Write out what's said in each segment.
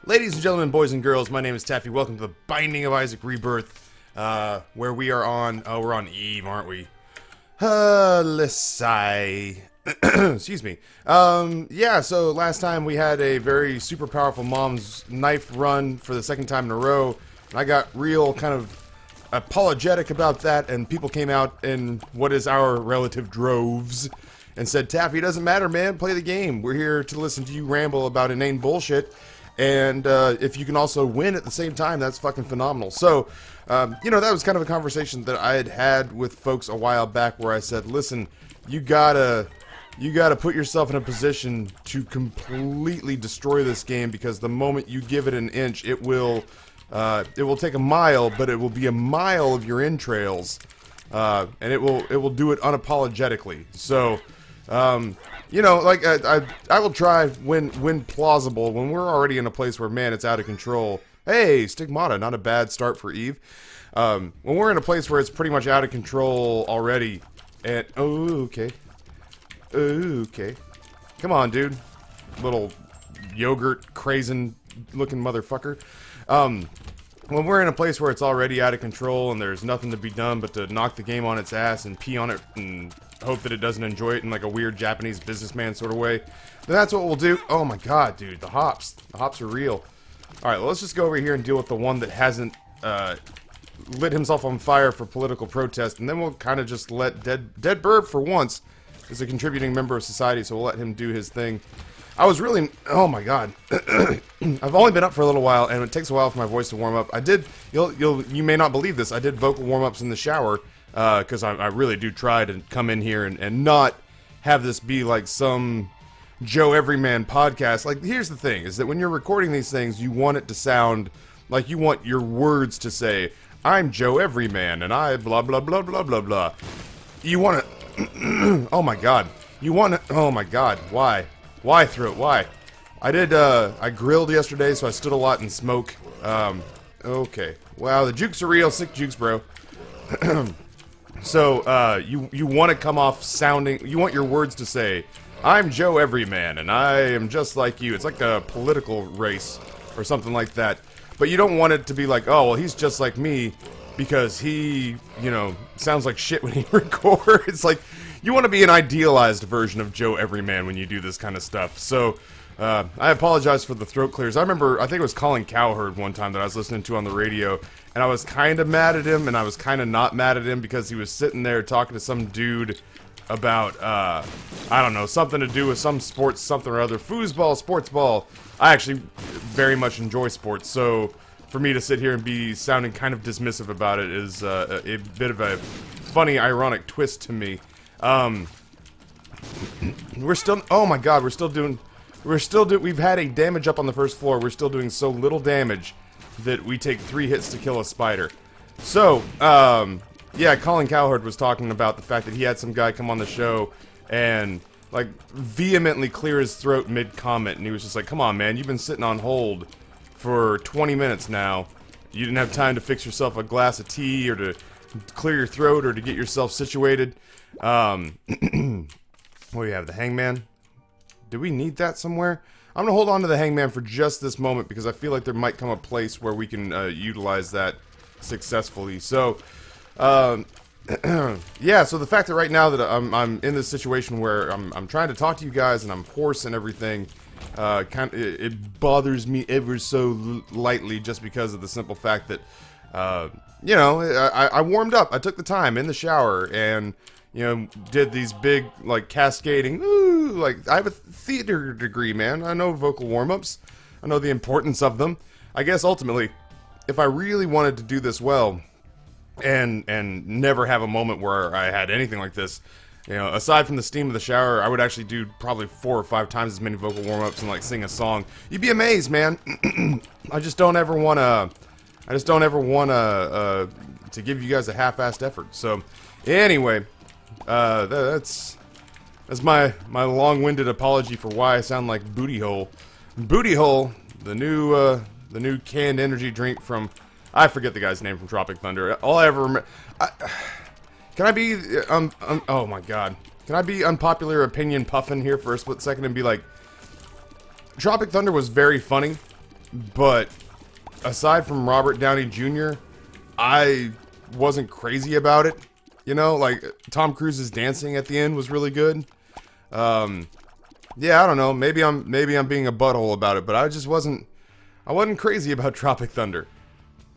Ladies and gentlemen, boys and girls, my name is Taffy. Welcome to the Binding of Isaac Rebirth, where we are on, we're on Eve, aren't we? Let's sigh. Excuse me. Yeah, so last time we had a very super powerful mom's knife run for the second time in a row, and I got real kind of apologetic about that, and people came out in what is our relative droves and said, Taffy, it doesn't matter, man, play the game. We're here to listen to you ramble about inane bullshit. And if you can also win at the same time, that's fucking phenomenal. So, you know, that was kind of a conversation that I had with folks a while back where I said, listen, you gotta put yourself in a position to completely destroy this game, because the moment you give it an inch, it will take a mile, but it will be a mile of your entrails, and it will do it unapologetically. So, you know, like, I will try when plausible, when we're already in a place where, man, it's out of control. Hey, Stigmata, not a bad start for Eve. When we're in a place where it's pretty much out of control already, and, oh, okay. Okay. Come on, dude. Little yogurt crazing looking motherfucker. When we're in a place where it's already out of control and there's nothing to be done but to knock the game on its ass and pee on it and hope that it doesn't enjoy it in like a weird Japanese businessman sort of way, then that's what we'll do. Oh my god, dude, the hops. The hops are real. Alright, well, let's just go over here and deal with the one that hasn't lit himself on fire for political protest, and then we'll kind of just let Dead Bird, for once, is a contributing member of society, so we'll let him do his thing. I was really, oh my god, I've only been up for a little while, and it takes a while for my voice to warm up. I did, you may not believe this, I did vocal warm-ups in the shower, because I really do try to come in here and not have this be like some Joe Everyman podcast. Like, here's the thing, is that when you're recording these things, you want it to sound like you want your words to say, I'm Joe Everyman, and I blah blah blah blah blah blah. You want to, oh my god, you want to, oh my god, why? Why through it? Why? I grilled yesterday, so I stood a lot in smoke. Okay. Wow, the jukes are real. Sick jukes, bro. So, you want to come off sounding, you want your words to say, I'm Joe Everyman, and I am just like you. It's like a political race, or something like that. But you don't want it to be like, oh, well, he's just like me, because he, you know, sounds like shit when he records. It's like, you want to be an idealized version of Joe Everyman when you do this kind of stuff. So, I apologize for the throat clears. I remember, I think it was Colin Cowherd one time that I was listening to on the radio, and I was kind of mad at him, and I was kind of not mad at him, because he was sitting there talking to some dude about, I don't know, something to do with some sports, something or other. Foosball, sports ball. I actually very much enjoy sports, so for me to sit here and be sounding kind of dismissive about it is a bit of a funny, ironic twist to me. We're still, oh my god, we've had a damage up on the first floor. We're still doing so little damage that we take 3 hits to kill a spider. So, yeah, Colin Cowherd was talking about the fact that he had some guy come on the show and, like, vehemently clear his throat mid-comment, and he was just like, come on, man, you've been sitting on hold for 20 minutes now. You didn't have time to fix yourself a glass of tea, or to clear your throat, or to get yourself situated. What do we have, the hangman? Do we need that somewhere? I'm gonna hold on to the hangman for just this moment, because I feel like there might come a place where we can utilize that successfully. So, yeah, so the fact that right now that I'm in this situation where I'm trying to talk to you guys and I'm hoarse and everything, it bothers me ever so lightly, just because of the simple fact that, you know, I warmed up. I took the time in the shower and, you know, did these big, like, cascading, ooh, like, I have a theater degree, man. I know vocal warm-ups. I know the importance of them. I guess, ultimately, if I really wanted to do this well, and never have a moment where I had anything like this, you know, aside from the steam of the shower, I would actually do probably 4 or 5 times as many vocal warm-ups and, like, sing a song. You'd be amazed, man. I just don't ever wanna, to give you guys a half-assed effort. So, anyway, that's my long-winded apology for why I sound like Booty Hole. Booty Hole, the new canned energy drink from, I forget the guy's name from Tropic Thunder. All I ever remember, can I be, oh my god, can I be unpopular opinion puffin here for a split second and be like, Tropic Thunder was very funny, But aside from Robert Downey Jr., I wasn't crazy about it. You know, like, Tom Cruise's dancing at the end was really good. Yeah, I don't know. Maybe I'm being a butthole about it, but I wasn't crazy about Tropic Thunder.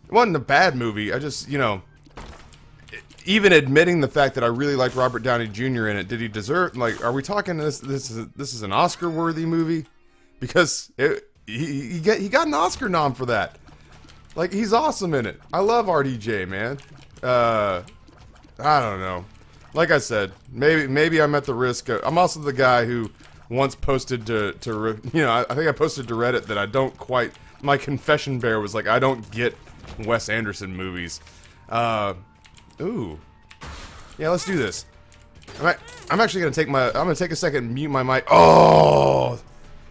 It wasn't a bad movie. I just, you know, even admitting the fact that I really liked Robert Downey Jr. in it, did he deserve, like, are we talking this is an Oscar-worthy movie? Because he got an Oscar nom for that. Like, he's awesome in it. I love RDJ, man. I don't know. Like I said, maybe I'm at the risk of, I'm also the guy who once posted to you know, I think I posted to Reddit that I don't quite, my confession bear was like, I don't get Wes Anderson movies. Ooh. Yeah, let's do this. I'm actually gonna I'm gonna take a second and mute my mic. Oh!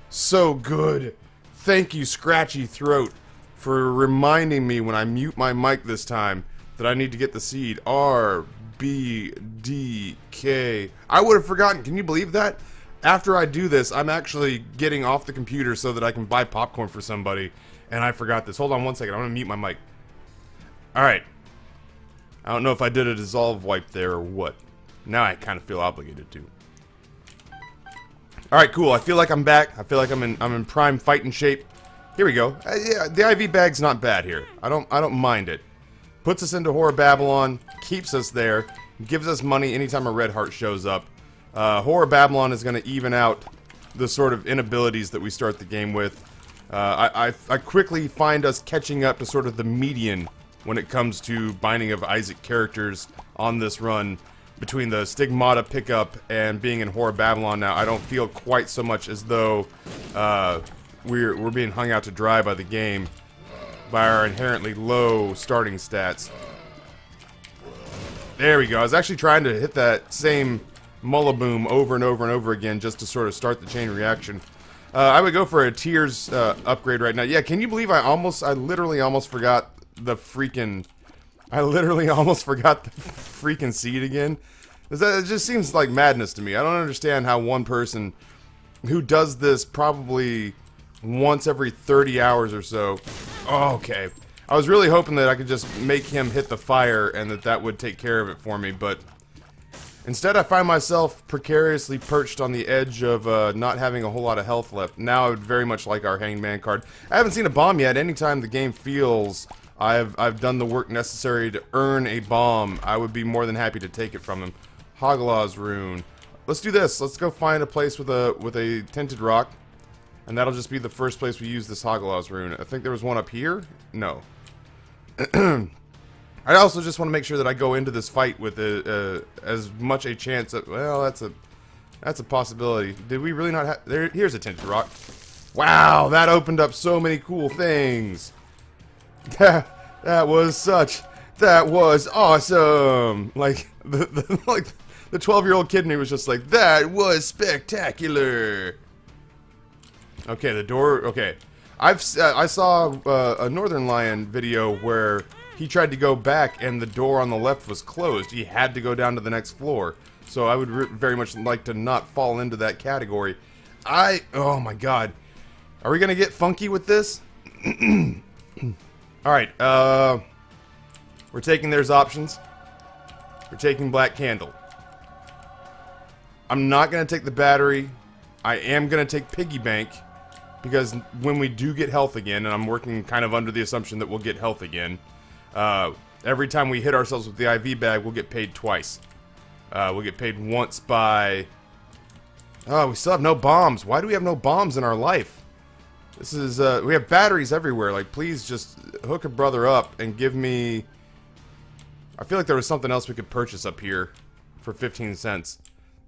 So good. Thank you, Scratchy Throat, for reminding me when I mute my mic this time that I need to get the seed. RBDK. I would have forgotten. Can you believe that? After I do this, I'm actually getting off the computer so that I can buy popcorn for somebody, and I forgot this. Hold on one second. I'm gonna mute my mic. Alright. I don't know if I did a dissolve wipe there or what. Now I kind of feel obligated to. Alright, cool. I feel like I'm back. I feel like I'm in prime fighting shape. Here we go. Yeah, the IV bag's not bad here. I don't mind it. Puts us into Horror Babylon, keeps us there, gives us money anytime a red heart shows up. Horror Babylon is going to even out the sort of inabilities that we start the game with. I quickly find us catching up to sort of the median when it comes to Binding of Isaac characters on this run. Between the Stigmata pickup and being in Horror Babylon now, I don't feel quite so much as though we're being hung out to dry by the game, by our inherently low starting stats. There we go. I was actually trying to hit that same Mullaboom over and over and over again just to sort of start the chain reaction. I would go for a Tears upgrade right now. Yeah, can you believe I literally almost forgot the freaking... I literally almost forgot the freaking seed again. It just seems like madness to me. I don't understand how one person who does this probably once every 30 hours or so... Oh, okay. I was really hoping that I could just make him hit the fire and that would take care of it for me, but... Instead, I find myself precariously perched on the edge of not having a whole lot of health left. Now I would very much like our Hanged Man card. I haven't seen a bomb yet. Anytime the game feels I've done the work necessary to earn a bomb, I would be more than happy to take it from him. Hagalaz rune. Let's do this. Let's go find a place with a tinted rock, and that'll just be the first place we use this Hagalaz rune. I think there was one up here. No. I also just want to make sure that I go into this fight with as much a chance of, well, that's a possibility. Did we really not have... Here's a tinted rock. Wow, that opened up so many cool things. That was awesome. Like the 12-year-old kid in me was just like, that was spectacular. Okay, the door. Okay, I saw a Northern Lion video where he tried to go back and the door on the left was closed. He had to go down to the next floor. So I would very much like to not fall into that category. Oh my god. Are we gonna get funky with this? Alright, we're taking there's options. We're taking Black Candle. I'm not gonna take the battery. I am gonna take Piggy Bank, because when we do get health again, and I'm working kind of under the assumption that we'll get health again, every time we hit ourselves with the IV bag, we'll get paid twice. We'll get paid once by... Oh, we still have no bombs. Why do we have no bombs in our life? This is, we have batteries everywhere. Like, please just hook a brother up and give me... I feel like there was something else we could purchase up here for 15 cents.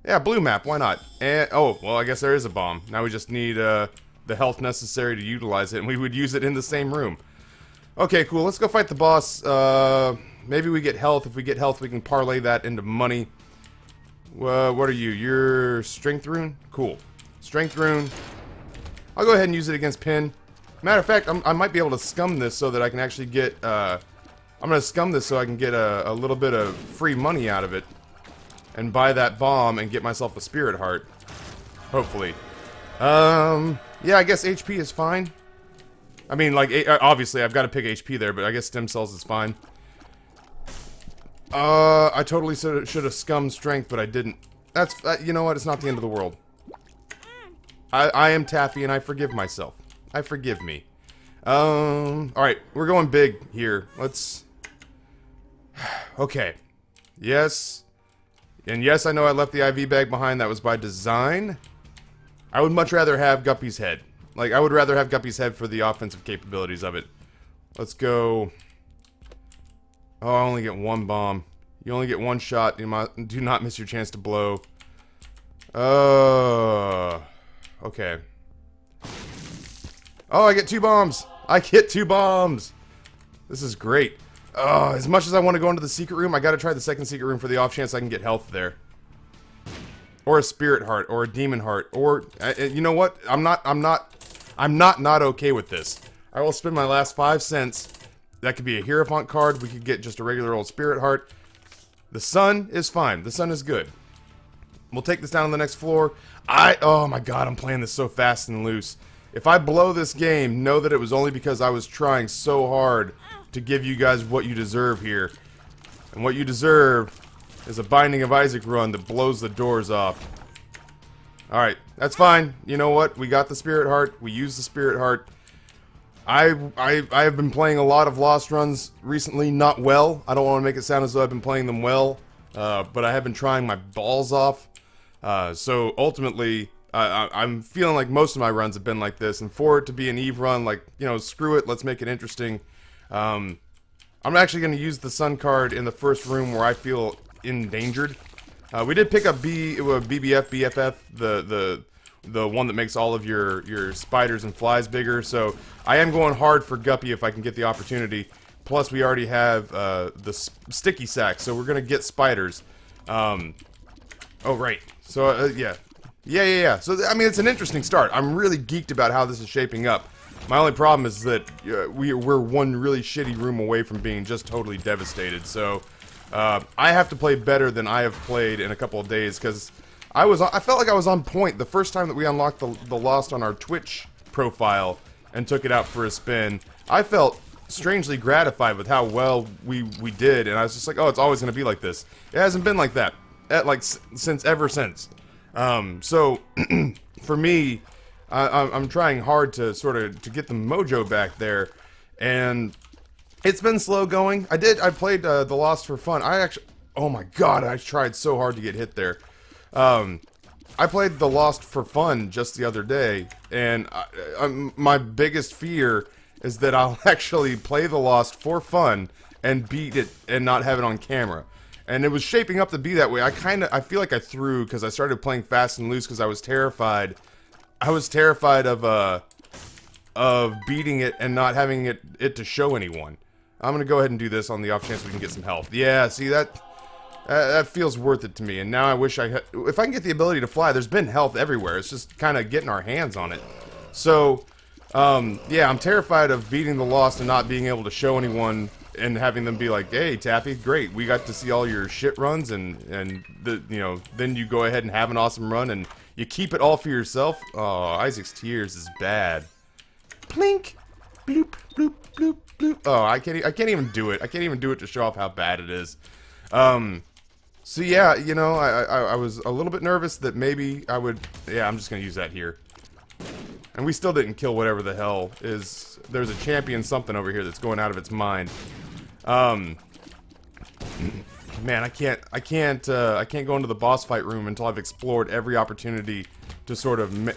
Yeah, blue map, why not? And, oh, well, I guess there is a bomb. Now we just need, the health necessary to utilize it, and we would use it in the same room. Okay, cool. Let's go fight the boss. Maybe we get health. If we get health, we can parlay that into money. What are you? You're Strength Rune? Cool. Strength Rune. I'll go ahead and use it against Pin. Matter of fact, I might be able to scum this so that I can actually get, I'm going to scum this so I can get a little bit of free money out of it. And buy that bomb and get myself a Spirit Heart. Hopefully. Yeah, I guess HP is fine. I mean, like, obviously, I've got to pick HP there, but I guess stem cells is fine. I totally should have scummed strength, but I didn't. That's, you know what? It's not the end of the world. I am Taffy, and I forgive myself. I forgive me. Alright, we're going big here. Let's... Okay. Yes. And yes, I know I left the IV bag behind. That was by design. I would much rather have Guppy's head. Like, I would rather have Guppy's head for the offensive capabilities of it. Let's go... Oh, I only get one bomb. You only get one shot. Do not miss your chance to blow. Okay. Oh, I get 2 bombs! I get 2 bombs! This is great. As much as I want to go into the secret room, I gotta try the second secret room for the off chance I can get health there. Or a spirit heart, or a demon heart, or... you know what? I'm not okay with this. I will spend my last 5 cents. That could be a Hierophant card. We could get just a regular old spirit heart. The sun is fine. The sun is good. We'll take this down on the next floor. Oh my god, I'm playing this so fast and loose. If I blow this game, know that it was only because I was trying so hard to give you guys what you deserve here. And what you deserve is a Binding of Isaac run that blows the doors off. Alright, that's fine. You know what? We got the spirit heart. We used the spirit heart. I have been playing a lot of Lost runs recently, not well. I don't want to make it sound as though I've been playing them well, but I have been trying my balls off. So ultimately, I'm feeling like most of my runs have been like this, and for it to be an Eve run, like, you know, screw it, let's make it interesting. I'm actually going to use the Sun card in the first room where I feel endangered. We did pick up BFF, the one that makes all of your spiders and flies bigger, so I am going hard for Guppy if I can get the opportunity. Plus, we already have the sticky sack, so we're gonna get spiders. Oh, right. So, yeah. So, I mean, it's an interesting start. I'm really geeked about how this is shaping up. My only problem is that we're one really shitty room away from being just totally devastated, so I have to play better than I have played in a couple of days, because I felt like I was on point the first time that we unlocked the Lost on our Twitch profile and took it out for a spin. I felt strangely gratified with how well we did, and I was just like, oh, it's always going to be like this. It hasn't been like that, ever since. So, for me, I'm trying hard to to get the mojo back there, and it's been slow going. I played the Lost for fun. Oh my god, I tried so hard to get hit there. I played The Lost for fun just the other day, and my biggest fear is that I'll actually play The Lost for fun and beat it and not have it on camera. And it was shaping up to be that way. I feel like I threw because I started playing fast and loose because I was terrified. I was terrified of beating it and not having it to show anyone. I'm gonna go ahead and do this on the off chance we can get some health. Yeah, see that feels worth it to me. And now I wish if I can get the ability to fly. There's been health everywhere. It's just kind of getting our hands on it. So, yeah, I'm terrified of beating the Lost and not being able to show anyone and having them be like, "Hey, Taffy, great, we got to see all your shit runs," and then you go ahead and have an awesome run and you keep it all for yourself. Oh, Isaac's Tears is bad. Plink, bloop, bloop, bloop, bloop. Oh, I can't even do it. I can't even do it to show off how bad it is. So yeah, you know, I was a little bit nervous that maybe I would. Yeah, I'm just gonna use that here. And we still didn't kill whatever the hell is. There's a champion something over here that's going out of its mind. Man, I can't go into the boss fight room until I've explored every opportunity to sort of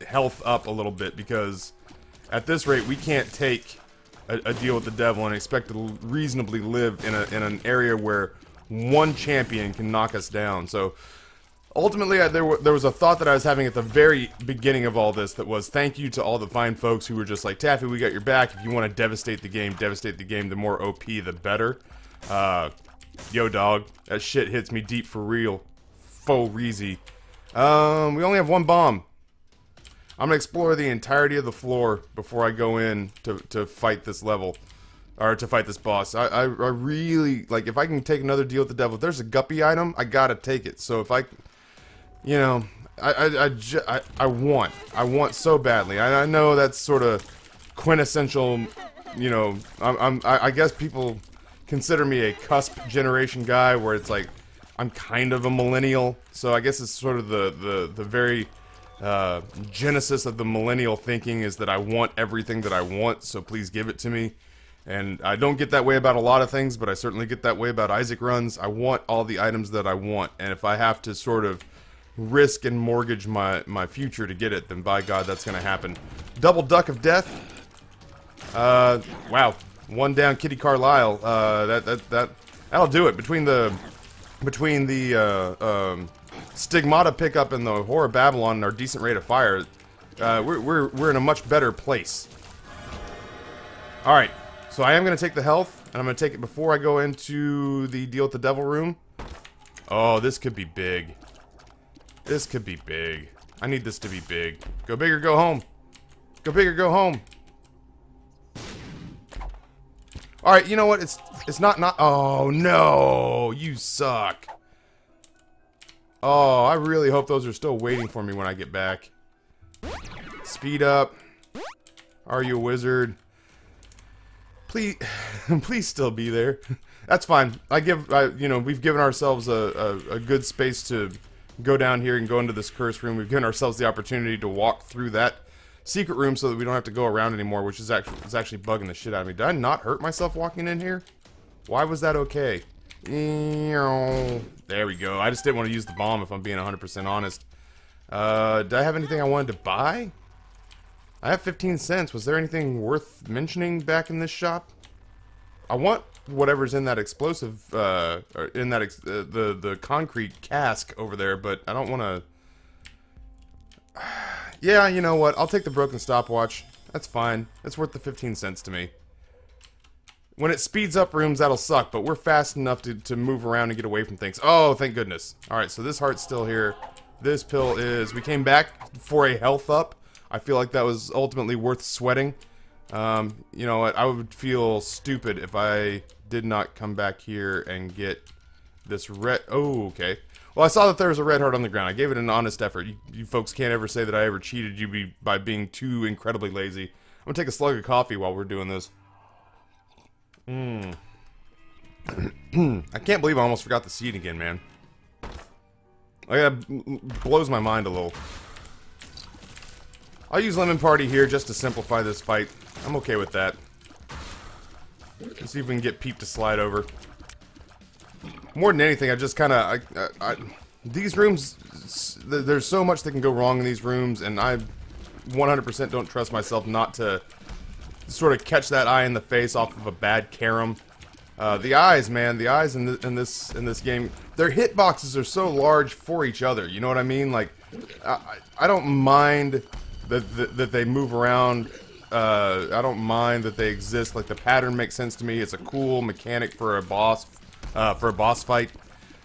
health up a little bit, because at this rate we can't take a deal with the devil and expect to reasonably live in an area where one champion can knock us down. So ultimately, there was a thought that I was having at the very beginning of all this that was, thank you to all the fine folks who were just like, Taffy, we got your back. If you want to devastate the game, the more OP, the better. Yo, dog, that shit hits me deep for real. Faux reezy. We only have one bomb. I'm gonna explore the entirety of the floor before I go in to fight this level. Or to fight this boss. I really, like, if I can take another deal with the devil, if there's a guppy item, I gotta take it. So if I... You know, I want so badly. I know that's sort of quintessential, you know, I guess people consider me a cusp generation guy, where it's like I'm kind of a millennial, so I guess it's sort of the very genesis of the millennial thinking is that I want everything that I want, so please give it to me. And I don't get that way about a lot of things, but I certainly get that way about Isaac runs. I want all the items that I want, and if I have to sort of risk and mortgage my future to get it, then by God, that's gonna happen. Double duck of death. Wow. One down, Kitty Carlisle. That'll do it. Between the Stigmata pickup and the Horror Babylon and our decent rate of fire, we're in a much better place. All right. So I am gonna take the health, and I'm gonna take it before I go into the deal with the devil room. Oh, this could be big. This could be big. I need this to be big. Go big or go home. Go big or go home. Alright, you know what? It's not... Oh, no! You suck. Oh, I really hope those are still waiting for me when I get back. Speed up. Are you a wizard? Please... please still be there. That's fine. You know, we've given ourselves a good space to go down here and go into this curse room. We've given ourselves the opportunity to walk through that secret room so that we don't have to go around anymore, which is actually bugging the shit out of me. Did I not hurt myself walking in here? Why was that okay? There we go. I just didn't want to use the bomb, if I'm being 100% honest. Did I have anything I wanted to buy? I have 15 cents. Was there anything worth mentioning back in this shop? I want whatever's in that explosive, or in that the concrete cask over there, but I don't want to... Yeah, you know what? I'll take the broken stopwatch. That's fine. It's worth the 15 cents to me. When it speeds up rooms, that'll suck, but we're fast enough to move around and get away from things. Oh, thank goodness. Alright, so this heart's still here. This pill is... We came back for a health up. I feel like that was ultimately worth sweating. You know what? I would feel stupid if I did not come back here and get this red... Oh, okay. Well, I saw that there was a red heart on the ground. I gave it an honest effort. You folks can't ever say that I ever cheated you by being too incredibly lazy. I'm gonna take a slug of coffee while we're doing this. I can't believe I almost forgot the seed again, man. Like, that blows my mind a little. I'll use Lemon Party here just to simplify this fight. I'm okay with that. Let's see if we can get Peep to slide over. More than anything, I just kind of... these rooms... There's so much that can go wrong in these rooms, and I 100% don't trust myself not to sort of catch that eye in the face off of a bad carom. The eyes, man, the eyes in this game, their hitboxes are so large for each other. You know what I mean? Like, I don't mind that they move around. I don't mind that they exist. Like, the pattern makes sense to me. It's a cool mechanic for a boss fight.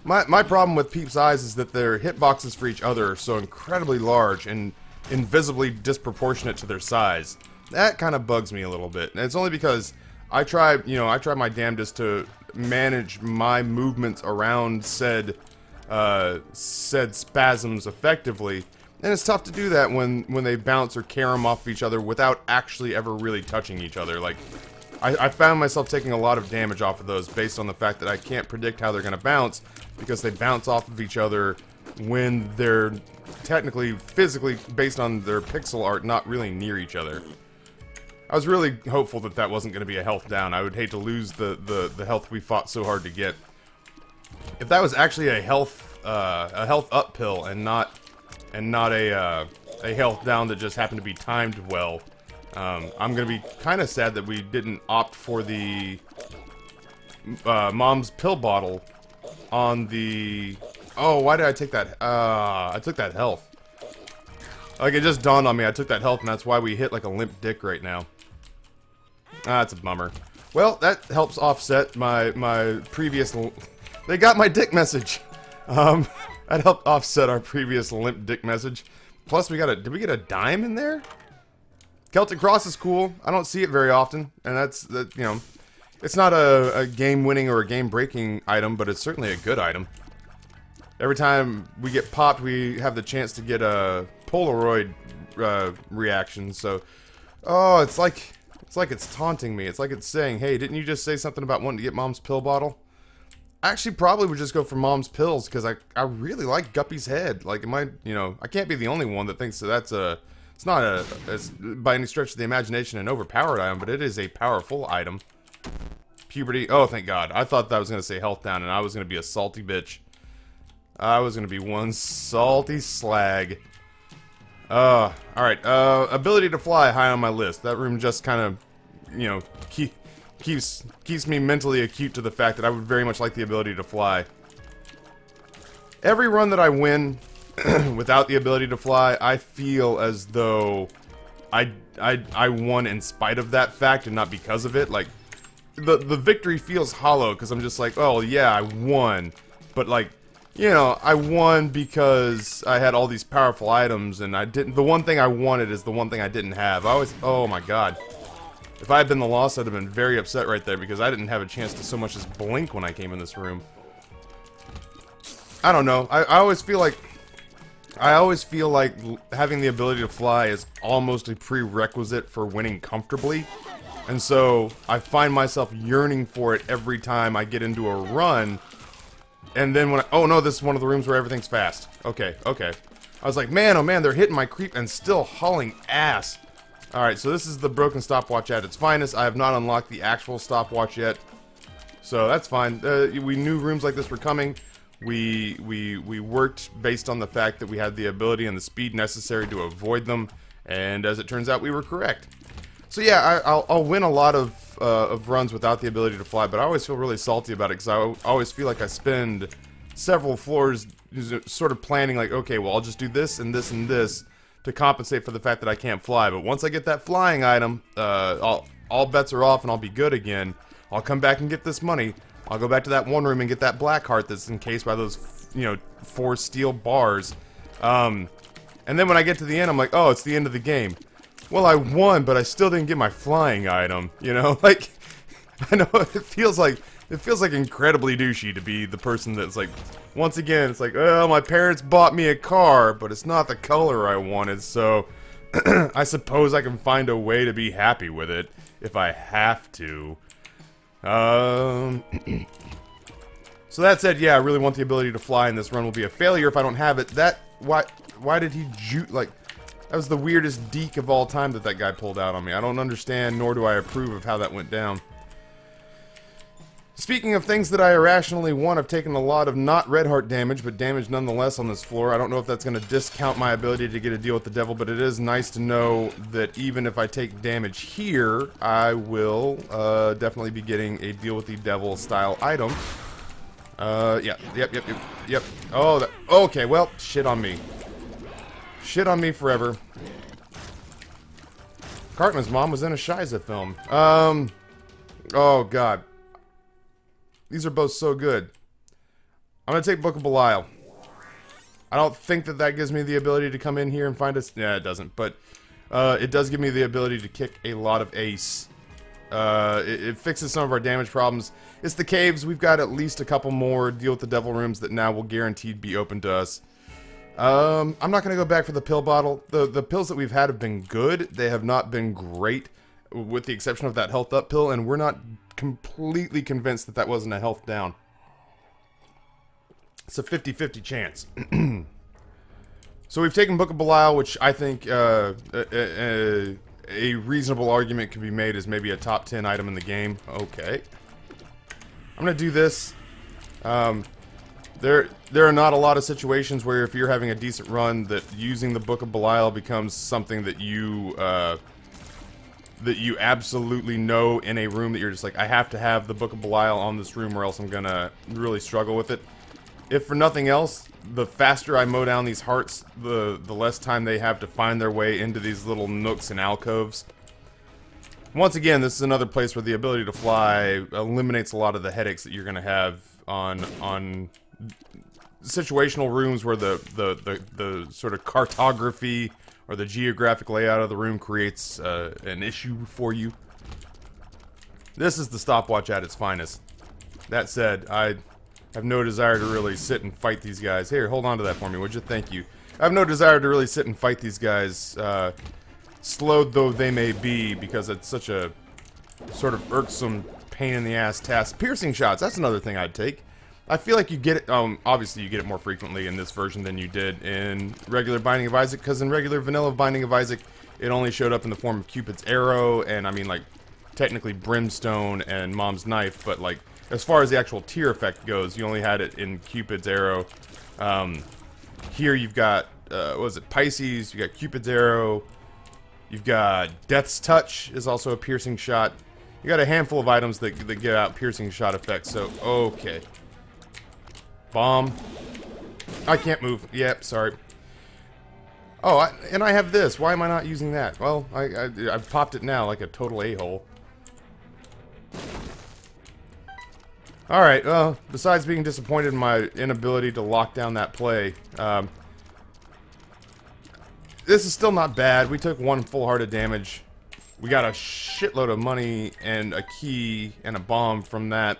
My problem with Peep's eyes is that their hitboxes for each other are so incredibly large and invisibly disproportionate to their size. That kind of bugs me a little bit. And it's only because I try my damnedest to manage my movements around said spasms effectively. And it's tough to do that when they bounce or carom off of each other without actually ever really touching each other. Like, I found myself taking a lot of damage off of those based on the fact that I can't predict how they're going to bounce, because they bounce off of each other when they're technically, physically, based on their pixel art, not really near each other. I was really hopeful that that wasn't going to be a health down. I would hate to lose the health we fought so hard to get. If that was actually a health up pill and not a health down that just happened to be timed well, I'm gonna be kind of sad that we didn't opt for the mom's pill bottle on the... Oh, why did I take that? I took that health. Like, it just dawned on me I took that health, and that's why we hit like a limp dick right now. That's a bummer. Well, that helps offset my previous... They got my dick message. That helped offset our previous limp dick message. Plus, we got a... Did we get a dime in there? Celtic Cross is cool. I don't see it very often, and you know, it's not a game-winning or a game-breaking item, but it's certainly a good item. Every time we get popped, we have the chance to get a Polaroid reaction. So, oh, it's like It's like it's taunting me. It's like it's saying, hey, didn't you just say something about wanting to get Mom's pill bottle? I actually probably would just go for Mom's pills, because I really like Guppy's head. Like, am I, you know, I can't be the only one that thinks that that's a, it's not it's by any stretch of the imagination an overpowered item, but it is a powerful item. Puberty, oh thank God. I thought that was going to say health down, and I was going to be a salty bitch. I was going to be one salty slag. Alright, ability to fly, high on my list. That room just kind of, you know, keeps me mentally acute to the fact that I would very much like the ability to fly. Every run that I win without the ability to fly, I feel as though I won in spite of that fact and not because of it. Like, the victory feels hollow because I'm just like, oh yeah, I won. But like, you know, I won because I had all these powerful items and I didn't. The one thing I wanted is the one thing I didn't have. I always, oh my God. If I had been the loss, I'd have been very upset right there because I didn't have a chance to so much as blink when I came in this room. I don't know. I always feel like having the ability to fly is almost a prerequisite for winning comfortably. And so I find myself yearning for it every time I get into a run. And then when oh no, this is one of the rooms where everything's fast. Okay, okay. I was like, man, oh man, they're hitting my creep and still hauling ass. Alright, so this is the broken stopwatch at its finest. I have not unlocked the actual stopwatch yet. So that's fine. We knew rooms like this were coming. We worked based on the fact that we had the ability and the speed necessary to avoid them. And as it turns out, we were correct. So yeah, I'll win a lot of runs without the ability to fly, but I always feel really salty about it because I always feel like I spend several floors sort of planning like, okay, well, I'll just do this and this and this to compensate for the fact that I can't fly. But once I get that flying item, all bets are off and I'll be good again. I'll come back and get this money. I'll go back to that one room and get that black heart that's encased by those, you know, 4 steel bars. And then when I get to the end, I'm like, oh, it's the end of the game. Well, I won, but I still didn't get my flying item, you know? Like, I know it feels like incredibly douchey to be the person that's like, once again, it's like, oh, my parents bought me a car, but it's not the color I wanted, so I suppose I can find a way to be happy with it if I have to. So that said, yeah, I really want the ability to fly, and this run will be a failure if I don't have it. Why did he like... That was the weirdest deke of all time that guy pulled out on me. I don't understand, nor do I approve of how that went down. Speaking of things that I irrationally want, I've taken a lot of not red heart damage, but damage nonetheless on this floor. I don't know if that's going to discount my ability to get a deal with the devil, but it is nice to know that even if I take damage here, I will definitely be getting a deal with the devil style item. Yep. Oh, okay, well, shit on me. Shit on me forever. Cartman's mom was in a Shiza film. Oh god. These are both so good. I'm gonna take Book of Belial. I don't think that gives me the ability to come in here and find us. Yeah, it doesn't. But it does give me the ability to kick a lot of ace. It fixes some of our damage problems. It's the caves. We've got at least a couple more deal with the devil rooms that now will guaranteed be open to us. I'm not going to go back for the pill bottle. The pills that we've had have been good. They have not been great, with the exception of that health up pill, and we're not completely convinced that that wasn't a health down. It's a 50-50 chance. So we've taken Book of Belial, which I think a reasonable argument can be made as maybe a top 10 item in the game. Okay. I'm going to do this. There are not a lot of situations where if you're having a decent run that using the Book of Belial becomes something that you absolutely know in a room that you're just like, I have to have the Book of Belial on this room or else I'm gonna really struggle with it. If for nothing else, the faster I mow down these hearts, the less time they have to find their way into these little nooks and alcoves. Once again, this is another place where the ability to fly eliminates a lot of the headaches that you're gonna have on situational rooms where the sort of cartography or the geographic layout of the room creates an issue for you. This is the stopwatch at its finest. That said, I have no desire to really sit and fight these guys. Here, hold on to that for me, would you? Thank you. I have no desire to really sit and fight these guys slowed though they may be, because it's such a sort of irksome, pain-in-the-ass task. Piercing shots, that's another thing I'd take. I feel like you get it, obviously you get it more frequently in this version than you did in regular Binding of Isaac, because in regular vanilla Binding of Isaac, it only showed up in the form of Cupid's arrow, and I mean, like, technically Brimstone and Mom's knife, but, like, as far as the actual tear effect goes, you only had it in Cupid's arrow. Here you've got, what was it, Pisces, you got Cupid's arrow, you've got Death's Touch is also a piercing shot. You got a handful of items that give out piercing shot effects, so, okay. Bomb. I can't move. Yep, sorry. Oh, and I have this. Why am I not using that? Well, I've popped it now like a total a-hole. Alright, well, besides being disappointed in my inability to lock down that play, this is still not bad. We took 1 full heart of damage. We got a shitload of money and a key and a bomb from that.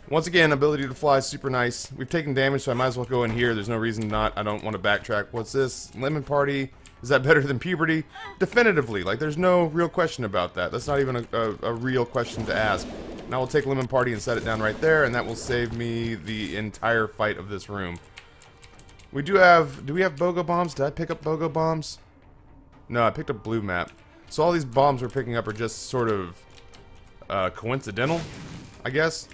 Once again, ability to fly is super nice. We've taken damage, so I might as well go in here. There's no reason not. I don't want to backtrack. What's this? Lemon Party? Is that better than puberty? Definitively. Like, there's no real question about that. That's not even a real question to ask. Now we'll take Lemon Party and set it down right there, and that will save me the entire fight of this room. We do have... Do we have BOGO bombs? Did I pick up BOGO bombs? No, I picked up blue map. So all these bombs we're picking up are just sort of... coincidental, I guess.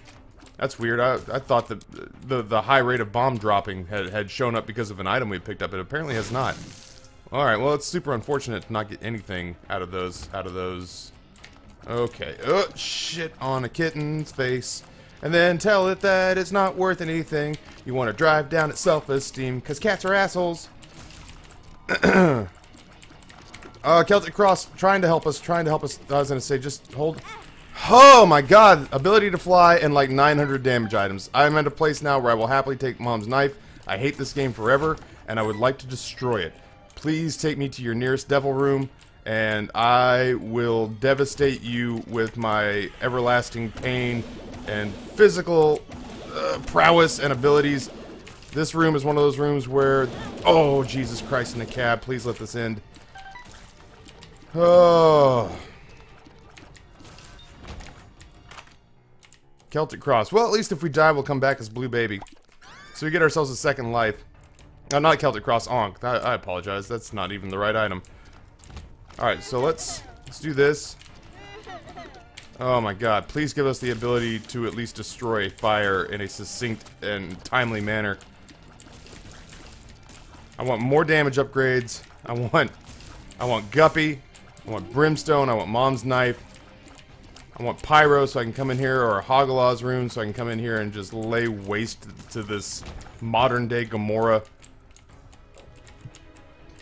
That's weird. I thought that the high rate of bomb dropping had shown up because of an item we picked up. It apparently has not. Alright, well, it's super unfortunate to not get anything out of those. Okay. Oh, shit on a kitten's face. And then tell it that it's not worth anything. You want to drive down its self-esteem, because cats are assholes. Celtic Cross, trying to help us. I was going to say, just hold... Oh my god! Ability to fly and like 900 damage items. I'm at a place now where I will happily take Mom's knife. I hate this game forever, and I would like to destroy it. Please take me to your nearest devil room, and I will devastate you with my everlasting pain and physical prowess and abilities. This room is one of those rooms where... Oh, Jesus Christ in a cab. Please let this end. Oh... Celtic Cross. Well, at least if we die, we'll come back as Blue Baby. So we get ourselves a second life. Not Celtic Cross, Ankh. I apologize. That's not even the right item. Alright, so let's do this. Oh my god. Please give us the ability to at least destroy fire in a succinct and timely manner. I want more damage upgrades. I want Guppy. I want Brimstone. I want Mom's knife. I want Pyro so I can come in here, or Hagalaw's rune so I can come in here and just lay waste to this modern-day Gomorrah.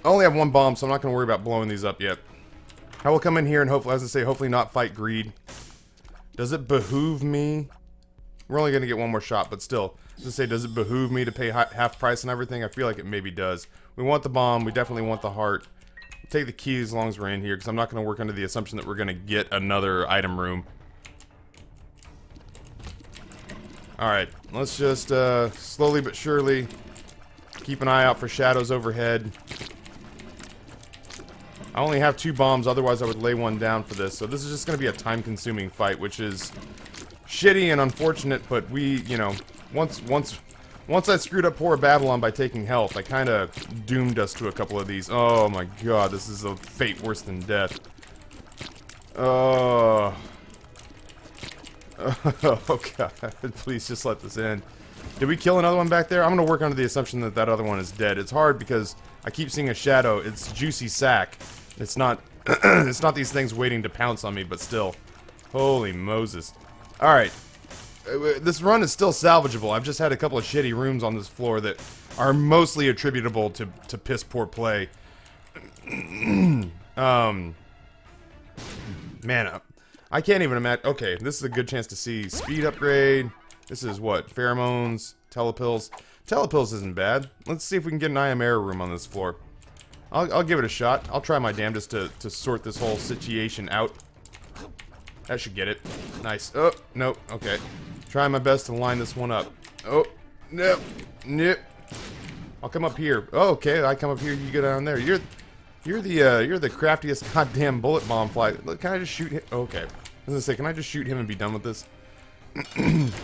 I only have 1 bomb, so I'm not going to worry about blowing these up yet. I will come in here and hopefully, as I say, hopefully not fight greed. Does it behoove me? We're only going to get 1 more shot, but still. As I say, does it behoove me to pay half price and everything? I feel like it maybe does. We want the bomb. We definitely want the heart. Take the key as long as we're in here, because I'm not going to work under the assumption that we're going to get another item room. Alright, let's just slowly but surely keep an eye out for shadows overhead. I only have 2 bombs, otherwise I would lay 1 down for this, so this is just going to be a time-consuming fight, which is shitty and unfortunate, but we, you know, once I screwed up poor Babylon by taking health, I kind of doomed us to a couple of these. Oh my god, this is a fate worse than death. Oh god, please just let this end. Did we kill another one back there? I'm going to work under the assumption that that other one is dead. It's hard because I keep seeing a shadow. It's Juicy Sack. It's not, it's not these things waiting to pounce on me, but still. Holy Moses. Alright. This run is still salvageable. I've just had a couple of shitty rooms on this floor that are mostly attributable to piss poor play. Man, I can't even imagine. Okay, this is a good chance to see speed upgrade. This is what? Pheromones, telepills. Telepills isn't bad. Let's see if we can get an IMR room on this floor. I'll give it a shot. I'll try my damnedest to sort this whole situation out. That should get it. Nice. Oh, nope. Okay. Try my best to line this one up. Oh, nope. Nope. I'll come up here. Oh, okay. I come up here. You go down there. You're the craftiest goddamn bullet bomb fly. Can I just shoot him? Okay. I was gonna say, can I just shoot him and be done with this?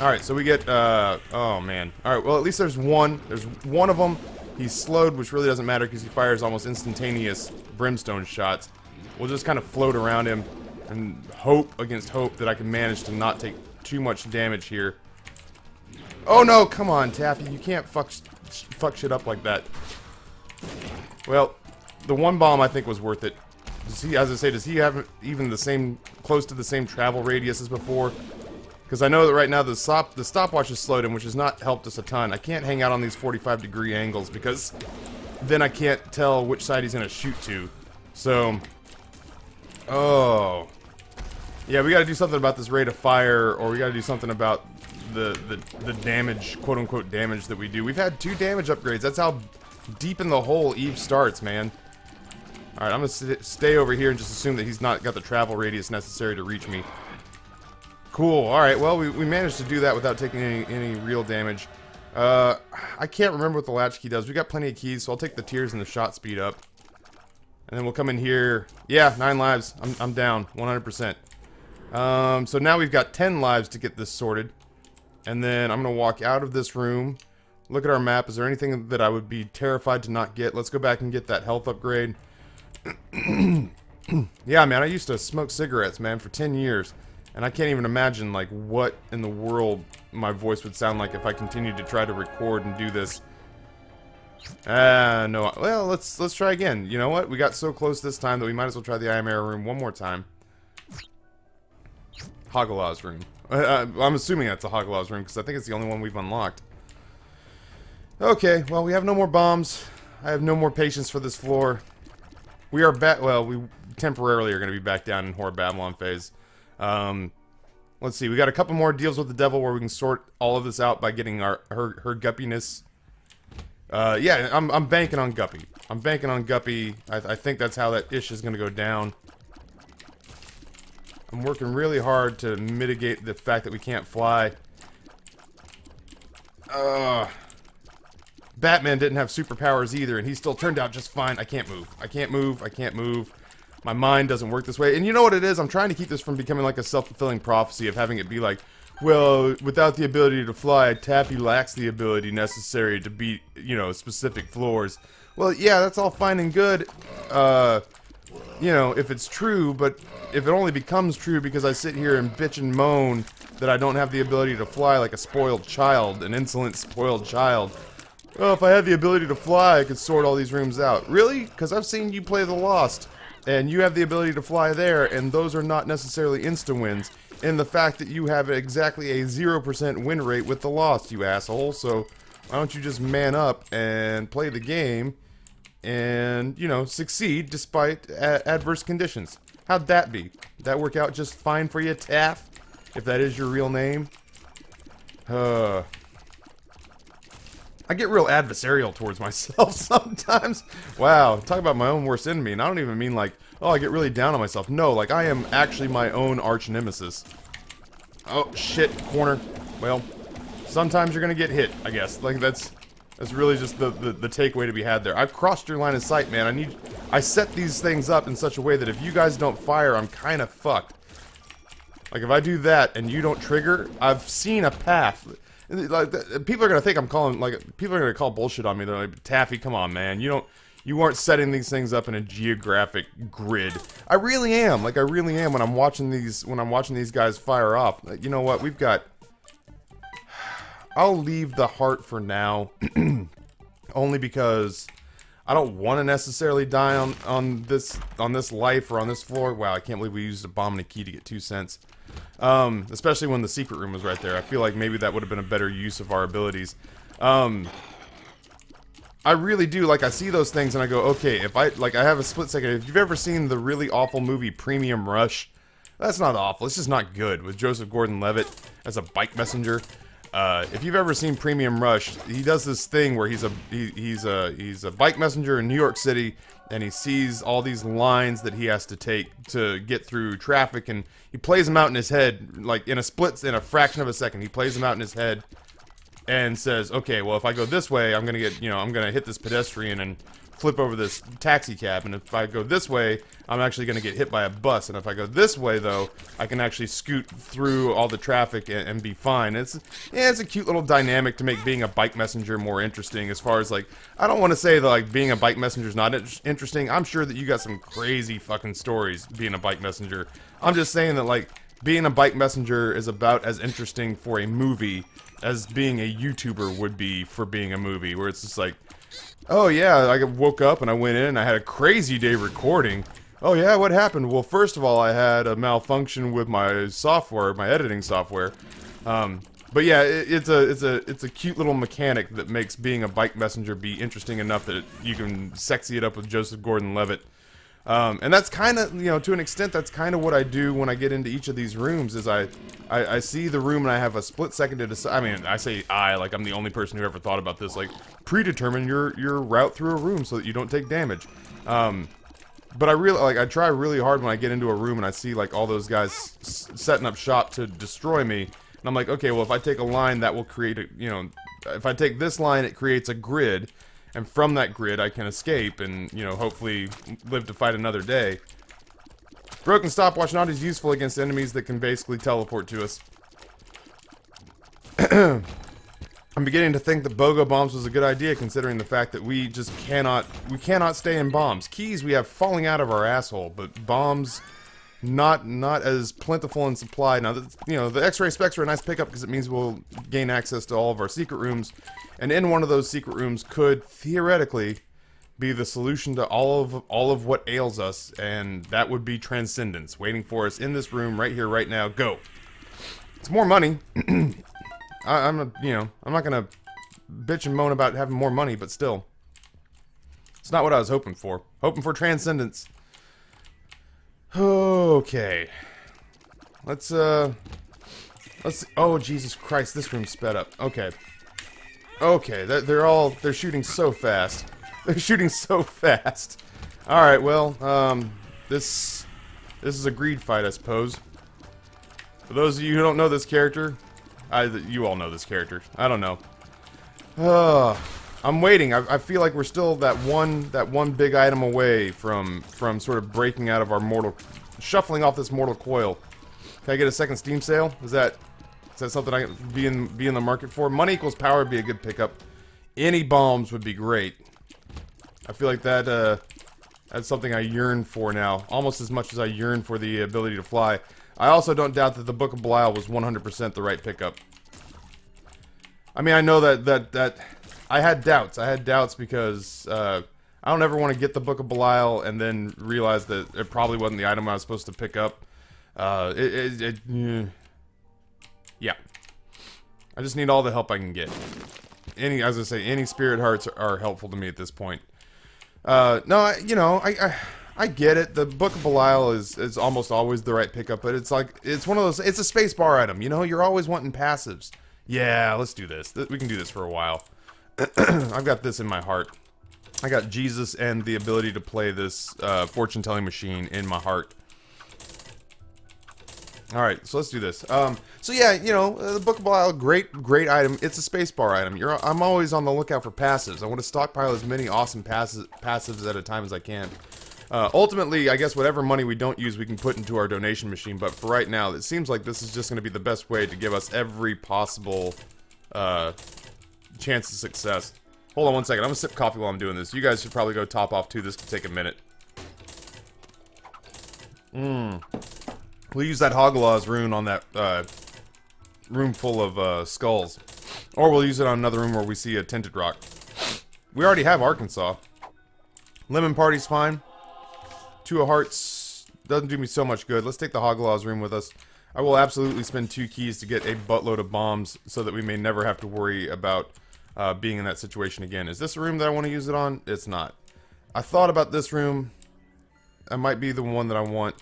Alright, so we get, oh man. Alright, well at least there's one. There's one of them. He's slowed, which really doesn't matter because he fires almost instantaneous brimstone shots. We'll just kind of float around him and hope against hope that I can manage to not take too much damage here. Oh no, come on, Taffy. You can't fuck shit up like that. Well, the one bomb I think was worth it. Does he, as I say, does he have even the same, close to the same travel radius as before? Because I know that right now the stopwatch has slowed him, which has not helped us a ton. I can't hang out on these 45-degree angles because then I can't tell which side he's going to shoot to. So, oh. Yeah, we got to do something about this rate of fire, or we got to do something about the damage, quote-unquote damage that we do. We've had 2 damage upgrades. That's how deep in the hole Eve starts, man. Alright, I'm going to stay over here and just assume that he's not got the travel radius necessary to reach me. Cool, alright, well, we managed to do that without taking any real damage. I can't remember what the latchkey does. We got plenty of keys, so I'll take the tears and the shot speed up. And then we'll come in here. Yeah, 9 lives. I'm down, 100%. So now we've got 10 lives to get this sorted. And then I'm going to walk out of this room. Look at our map. Is there anything that I would be terrified to not get? Let's go back and get that health upgrade. Yeah, man, I used to smoke cigarettes, man, for 10 years. And I can't even imagine, like, what in the world my voice would sound like if I continued to try to record and do this. No. Well, let's try again. You know what? We got so close this time that we might as well try the IMR room one more time. Hagalaw's room. I'm assuming that's a Hagalaw's room, because I think it's the only one we've unlocked. Okay, well, we have no more bombs. I have no more patience for this floor. We are back. Well, we temporarily are going to be back down in Horror Babylon phase. Let's see. We got a couple more deals with the devil where we can sort all of this out by getting her guppiness. Yeah, I'm banking on Guppy. I'm banking on Guppy. I think that's how that ish is going to go down. I'm working really hard to mitigate the fact that we can't fly. Batman didn't have superpowers either, and he still turned out just fine. I can't move. I can't move. I can't move. My mind doesn't work this way. And you know what it is? I'm trying to keep this from becoming like a self-fulfilling prophecy of having it be like, well, without the ability to fly, Taffy lacks the ability necessary to beat, you know, specific floors. Well, yeah, that's all fine and good, you know, if it's true, but if it only becomes true because I sit here and bitch and moan that I don't have the ability to fly like a spoiled child, an insolent spoiled child. Well, if I had the ability to fly, I could sort all these rooms out. Really? Because I've seen you play The Lost, and you have the ability to fly there, and those are not necessarily insta-wins. And the fact that you have exactly a 0% win rate with The Lost, you asshole. So, why don't you just man up and play the game and, you know, succeed despite adverse conditions? How'd that be? Did that work out just fine for you, Taff? If that is your real name? I get real adversarial towards myself sometimes. Wow, talk about my own worst enemy, and I don't even mean like, oh, I get really down on myself. No, like, I am actually my own arch nemesis. Oh, shit, corner. Well, sometimes you're gonna get hit, I guess. Like, that's really just the takeaway to be had there. I've crossed your line of sight, man. I set these things up in such a way that if you guys don't fire, I'm kind of fucked. Like, if I do that and you don't trigger, I've seen a path. Like, people are gonna think I'm calling, like, people are gonna call bullshit on me. They're like, Taffy, come on, man. You aren't setting these things up in a geographic grid. I really am. Like, I really am when I'm watching these guys fire off. You know what? We've got... I'll leave the heart for now. Only because I don't want to necessarily die on this life or on this floor. Wow, I can't believe we used a bomb and a key to get 2 cents. Especially when the secret room was right there. I feel like maybe that would have been a better use of our abilities. I really do, like, I see those things and I go, okay, if I have a split second. If you've ever seen the really awful movie Premium Rush, that's not awful, it's just not good, with Joseph Gordon-Levitt as a bike messenger. If you've ever seen Premium Rush, he does this thing where he's a bike messenger in New York City, and he sees all these lines that he has to take to get through traffic, and he plays them out in his head, like in a fraction of a second. He plays them out in his head, and says, okay, well, if I go this way, I'm gonna get, I'm gonna hit this pedestrian and flip over this taxi cab, and if I go this way, I'm actually gonna get hit by a bus, and if I go this way, though, I can actually scoot through all the traffic and be fine. It's a cute little dynamic to make being a bike messenger more interesting, as far as, like, I don't want to say that, like, being a bike messenger is not interesting. I'm sure that you got some crazy fucking stories being a bike messenger. I'm just saying that, like, being a bike messenger is about as interesting for a movie as being a YouTuber would be for being a movie, where it's just like, oh yeah, I woke up and I went in and I had a crazy day recording. Oh yeah, what happened? Well, first of all, I had a malfunction with my software, my editing software. But yeah, it's a cute little mechanic that makes being a bike messenger be interesting enough that you can sexy it up with Joseph Gordon-Levitt. And that's kind of, to an extent, that's kind of what I do when I get into each of these rooms, is I see the room and I have a split second to decide. I mean, I say like I'm the only person who ever thought about this, like, predetermine your route through a room so that you don't take damage. But I try really hard when I get into a room and I see, like, all those guys setting up shop to destroy me. And I'm like, okay, well, if I take a line, that will create a, if I take this line, it creates a grid. And from that grid, I can escape and, hopefully live to fight another day. Broken stopwatch not as useful against enemies that can basically teleport to us. I'm beginning to think that BOGO bombs was a good idea, considering the fact that we just cannot stay in bombs. Keys we have falling out of our asshole, but bombs not as plentiful in supply. Now, the X-ray specs are a nice pickup because it means we'll gain access to all of our secret rooms, and in one of those secret rooms could theoretically be the solution to all of what ails us, and that would be transcendence waiting for us in this room right here, right now. Go. It's more money. I'm not gonna bitch and moan about having more money, but still, it's not what I was hoping for. Hoping for transcendence. Okay. Let's see. Oh, Jesus Christ, this room sped up. Okay. Okay, they're shooting so fast. They're shooting so fast. Alright, well, this is a greed fight, I suppose. For those of you who don't know this character, you all know this character. I don't know. I'm waiting. I feel like we're still that one big item away from sort of breaking out of our shuffling off this mortal coil. Can I get a second Steam sale? Is that something I can be in the market for? Money equals power would be a good pickup. Any bombs would be great. I feel like that's something I yearn for now, almost as much as I yearn for the ability to fly. I also don't doubt that the Book of Belial was 100% the right pickup. I mean, I know that I had doubts. I had doubts because I don't ever want to get the Book of Belial and then realize that it probably wasn't the item I was supposed to pick up. Yeah. I just need all the help I can get. As I say, any spirit hearts are helpful to me at this point. No, I get it. The Book of Belial is almost always the right pickup, but it's like, it's one of those, it's a space bar item, you're always wanting passives. Yeah, let's do this. We can do this for a while. I've got this in my heart. I got Jesus and the ability to play this fortune-telling machine in my heart. Alright, so let's do this. So yeah, the Book of Belial, great item. It's a spacebar item. I'm always on the lookout for passives. I want to stockpile as many awesome passives at a time as I can. Ultimately, I guess whatever money we don't use, we can put into our donation machine. But for right now, it seems like this is just going to be the best way to give us every possible chance of success. Hold on one second. I'm going to sip coffee while I'm doing this. You guys should probably go top off too. This could take a minute. We'll use that Hoglaw's rune on that room full of skulls. Or we'll use it on another room where we see a tinted rock. We already have Arkansas. Lemon Party's fine. Two of Hearts doesn't do me so much good. Let's take the Hoglaw's room with us. I will absolutely spend 2 keys to get a buttload of bombs so that we may never have to worry about being in that situation again. Is this a room that I want to use it on? It's not. I thought about this room. That might be the one that I want.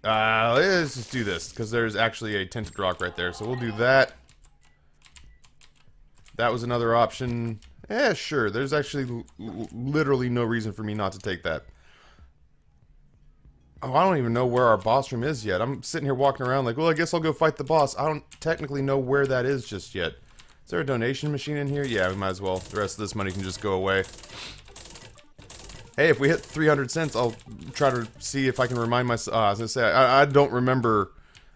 Let's just do this, because there's actually a tinted rock right there. So we'll do that. That was another option. Yeah, sure. There's actually literally no reason for me not to take that. Oh, I don't even know where our boss room is yet. I'm sitting here walking around like, well, I guess I'll go fight the boss. I don't technically know where that is just yet. Is there a donation machine in here? Yeah, we might as well. The rest of this money can just go away. Hey, if we hit 300 cents, I'll try to see if I can remind myself. I was gonna say, I don't remember.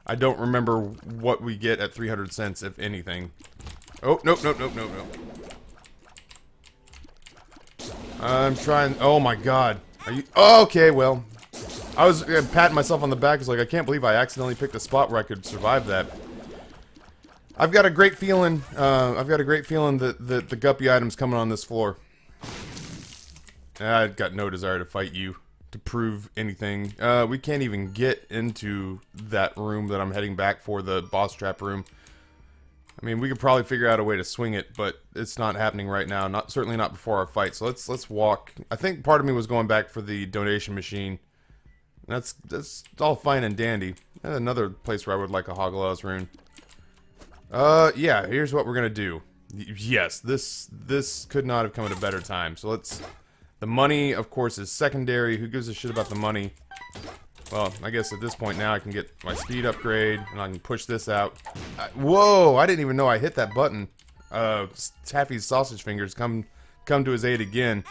I don't remember what we get at 300 cents, if anything. Oh, nope, nope, nope, nope, nope. I'm trying. Oh my god. Are you? Oh, okay, well. I was patting myself on the back. It's like, I can't believe I accidentally picked a spot where I could survive that. I've got a great feeling. That the guppy item's coming on this floor. I've got no desire to fight you, to prove anything. We can't even get into that room that I'm heading back for, the boss trap room. I mean, we could probably figure out a way to swing it, but it's not happening right now. Certainly not before our fight. So let's walk. I think part of me was going back for the donation machine. That's all fine and dandy. And another place where I would like a Hoglaws rune. Yeah. Here's what we're gonna do. Yes, this could not have come at a better time. So let's. The money, of course, is secondary. Who gives a shit about the money? Well, I guess at this point now I can get my speed upgrade, and I can push this out. Whoa! I didn't even know I hit that button. Taffy's sausage fingers come to his aid again.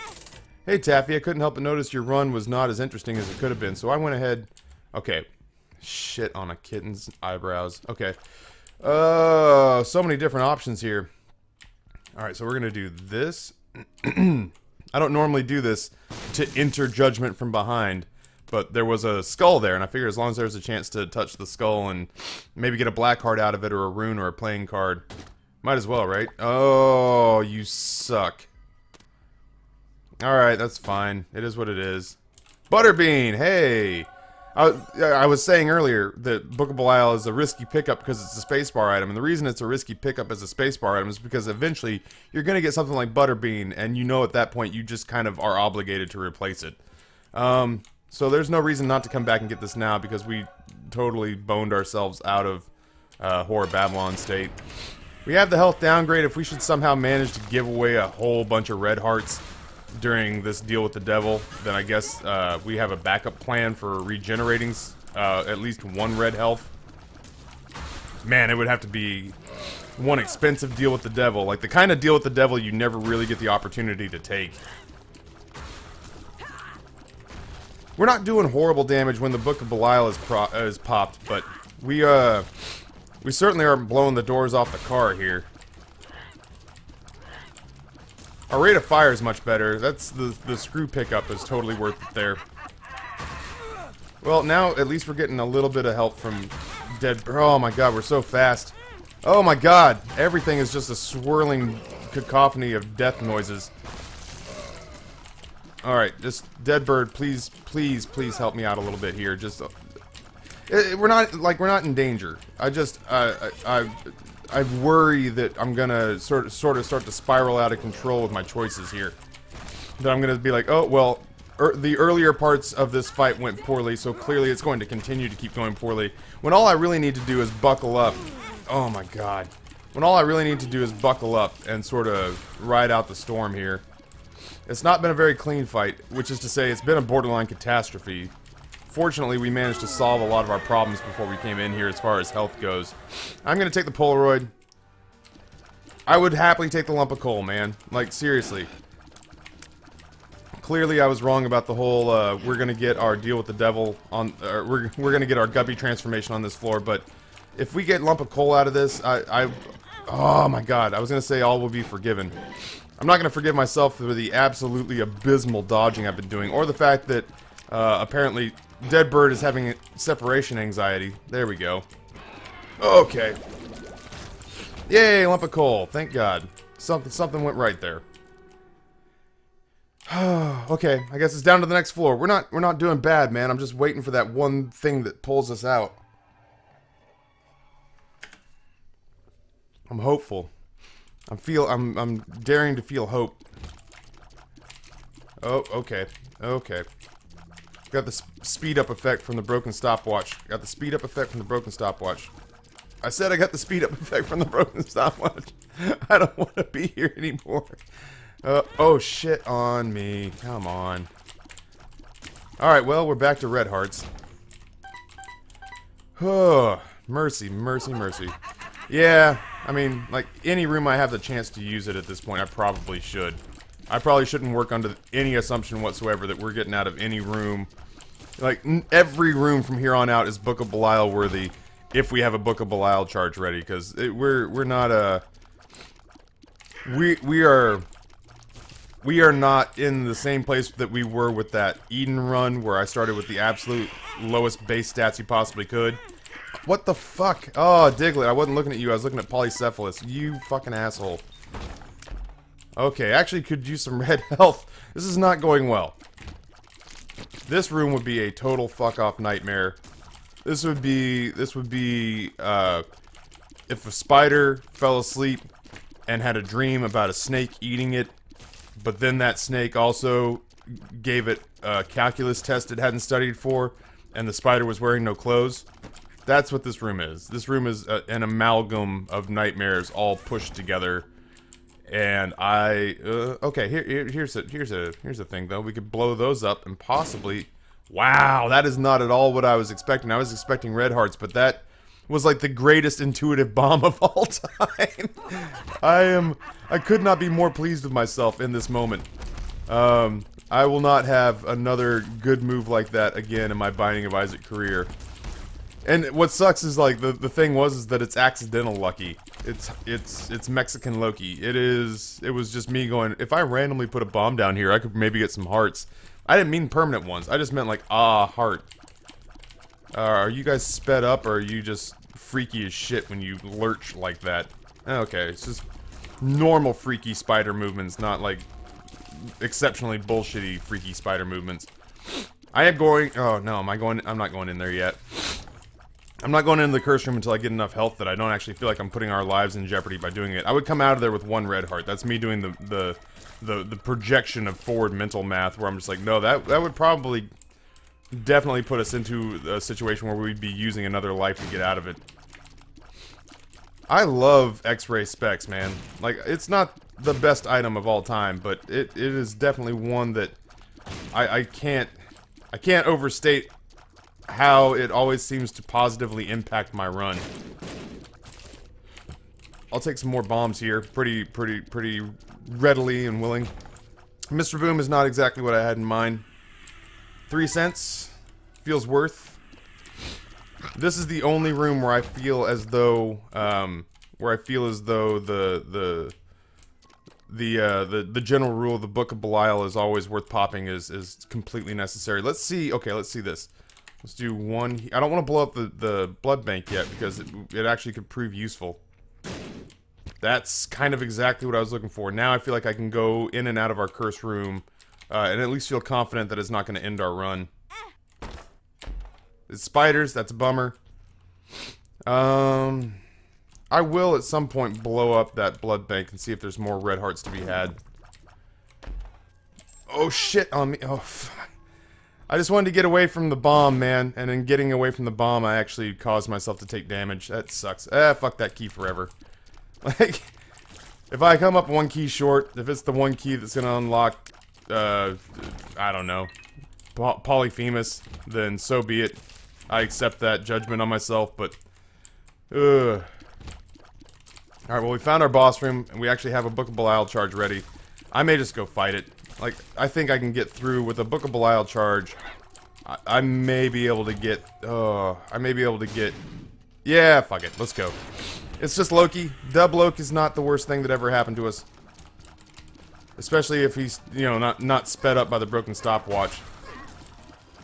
Hey, Taffy, I couldn't help but notice your run was not as interesting as it could have been, so I went ahead... Okay. Shit on a kitten's eyebrows. Okay. So many different options here. Alright, so we're gonna do this. I don't normally do this to enter judgment from behind, but there was a skull there, and I figured as long as there's a chance to touch the skull and maybe get a black card out of it, or a rune, or a playing card, might as well, right? Oh, you suck. Alright, that's fine. It is what it is. Butterbean, hey! I was saying earlier that Book of Belial is a risky pickup because it's a spacebar item, and the reason it's a risky pickup as a spacebar item is because eventually you're going to get something like Butterbean, and you know at that point you just kind of are obligated to replace it. So there's no reason not to come back and get this now, because we totally boned ourselves out of Horror Babylon state. We have the health downgrade. If we should somehow manage to give away a whole bunch of red hearts during this deal with the devil, then I guess we have a backup plan for regenerating at least one red health. Man, it would have to be one expensive deal with the devil, like the kind of deal with the devil you never really get the opportunity to take. We're not doing horrible damage when the Book of Belial is popped, but we certainly aren't blowing the doors off the car here. Our rate of fire is much better. That's the screw pickup is totally worth it there. Well, now at least we're getting a little bit of help from dead. Oh my god, we're so fast. Oh my god, everything is just a swirling cacophony of death noises. Alright, just Deadbird, please, please, please help me out a little bit here. Just we're not in danger. I worry that I'm gonna sort of start to spiral out of control with my choices here. That I'm gonna be like, oh well, the earlier parts of this fight went poorly, so clearly it's going to continue to keep going poorly. When all I really need to do is buckle up. Oh my god. When all I really need to do is buckle up and sort of ride out the storm here. It's not been a very clean fight, which is to say it's been a borderline catastrophe. Fortunately, we managed to solve a lot of our problems before we came in here as far as health goes. I'm gonna take the Polaroid. I would happily take the lump of coal, man. Like, seriously. Clearly, I was wrong about the whole, we're gonna get our deal with the devil on, we're gonna get our guppy transformation on this floor, but if we get lump of coal out of this, oh my god, I was gonna say all will be forgiven. I'm not gonna forgive myself for the absolutely abysmal dodging I've been doing, or the fact that, apparently, Deadbird is having separation anxiety. There we go. Okay. Yay, lump of coal. Thank God. Something went right there. Okay, I guess it's down to the next floor. We're not doing bad, man. I'm just waiting for that one thing that pulls us out. I'm hopeful. I'm daring to feel hope. Oh, okay. Okay. Got the speed up effect from the broken stopwatch. Got the speed up effect from the broken stopwatch. I said I got the speed up effect from the broken stopwatch. I don't want to be here anymore. Oh shit on me. Come on. Alright, well, we're back to red hearts. Oh, mercy, mercy, mercy. Yeah, I mean, like, any room I have the chance to use it at this point, I probably should. I probably shouldn't work under any assumption whatsoever that we're getting out of any room. Like, every room from here on out is Book of Belial worthy if we have a Book of Belial charge ready, because we're not, we are not in the same place that we were with that Eden run, where I started with the absolute lowest base stats you possibly could. What the fuck? Oh, Diglett, I wasn't looking at you, I was looking at Polycephalus. You fucking asshole. Okay, actually could use some red health. This is not going well. This room would be a total fuck-off nightmare. This would be, if a spider fell asleep and had a dream about a snake eating it, but then that snake also gave it a calculus test it hadn't studied for, and the spider was wearing no clothes. That's what this room is. This room is an amalgam of nightmares all pushed together. And okay, here's a thing though. We could blow those up and possibly, wow, that is not at all what I was expecting. I was expecting red hearts, but that was like the greatest intuitive bomb of all time. I could not be more pleased with myself in this moment. I will not have another good move like that again in my Binding of Isaac career. And what sucks is, like, the thing is that it's accidental lucky. It's Mexican Loki. It was just me going, if I randomly put a bomb down here, I could maybe get some hearts. I didn't mean permanent ones. I just meant, like, heart. Are you guys sped up, or are you just freaky as shit when you lurch like that? Okay, it's just normal freaky spider movements, not, like, exceptionally bullshitty freaky spider movements. I am going, oh no, I'm not going in there yet. I'm not going into the curse room until I get enough health that I don't actually feel like I'm putting our lives in jeopardy by doing it. I would come out of there with one red heart. That's me doing the projection of forward mental math, where I'm just like, no, that would probably definitely put us into a situation where we'd be using another life to get out of it. I love X-ray specs, man. Like, it's not the best item of all time, but it is definitely one that I can't overstate how it always seems to positively impact my run. I'll take some more bombs here, pretty readily and willing. Mr. Boom is not exactly what I had in mind. 3 cents feels worth. This is the only room where I feel as though the general rule of the Book of Belial is always worth popping is completely necessary. Let's see. Okay, let's see this. Let's do one. I don't want to blow up the blood bank yet because it actually could prove useful. That's kind of exactly what I was looking for. Now I feel like I can go in and out of our curse room and at least feel confident that it's not going to end our run. It's spiders. That's a bummer. I will at some point blow up that blood bank and see if there's more red hearts to be had. Oh shit on me. Oh fuck. I just wanted to get away from the bomb, man. And in getting away from the bomb, I actually caused myself to take damage. That sucks. Fuck that key forever. Like, if I come up one key short, if it's the one key that's gonna unlock, I don't know, Polyphemus, then so be it. I accept that judgment on myself, but, Alright, well, we found our boss room, and we actually have a Book of Belial charge ready. I may just go fight it. Like, I think I can get through with a Book of Belial charge. I may be able to get, yeah, fuck it, let's go. It's just Loki. Dub Loki is not the worst thing that ever happened to us. Especially if he's, you know, not sped up by the broken stopwatch.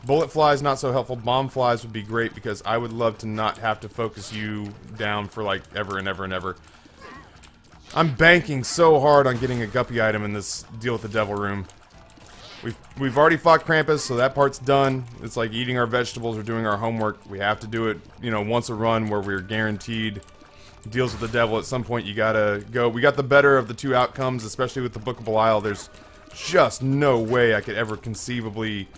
Bullet flies, not so helpful. Bomb flies would be great because I would love to not have to focus you down for like ever and ever and ever. I'm banking so hard on getting a guppy item in this deal with the devil room. We've already fought Krampus, so that part's done. It's like eating our vegetables or doing our homework. We have to do it, you know, once a run where we're guaranteed deals with the devil. At some point you gotta go. We got the better of the two outcomes, especially with the Book of Belial. There's just no way I could ever conceivably...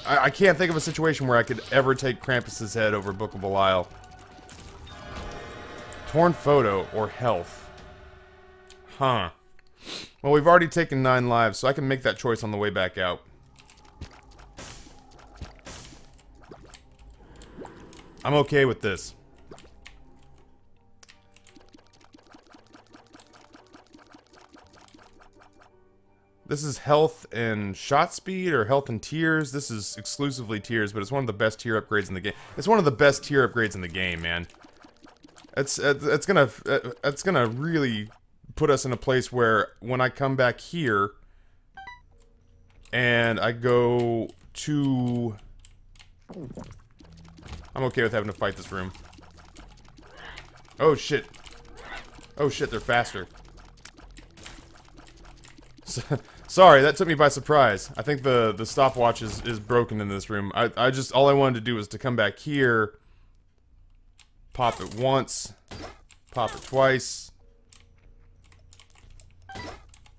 I can't think of a situation where I could ever take Krampus's head over Book of Belial. Torn photo or health. Huh. Well, we've already taken 9 lives, so I can make that choice on the way back out. I'm okay with this. This is health and shot speed, or health and tiers. This is exclusively tiers, but it's one of the best tier upgrades in the game. It's one of the best tier upgrades in the game, man. It's gonna really put us in a place where when I come back here and I go to... I'm okay with having to fight this room. Oh shit. Oh shit, they're faster. Sorry, that took me by surprise. I think the stopwatch is broken in this room. I just, all I wanted to do was to come back here, pop it once, pop it twice.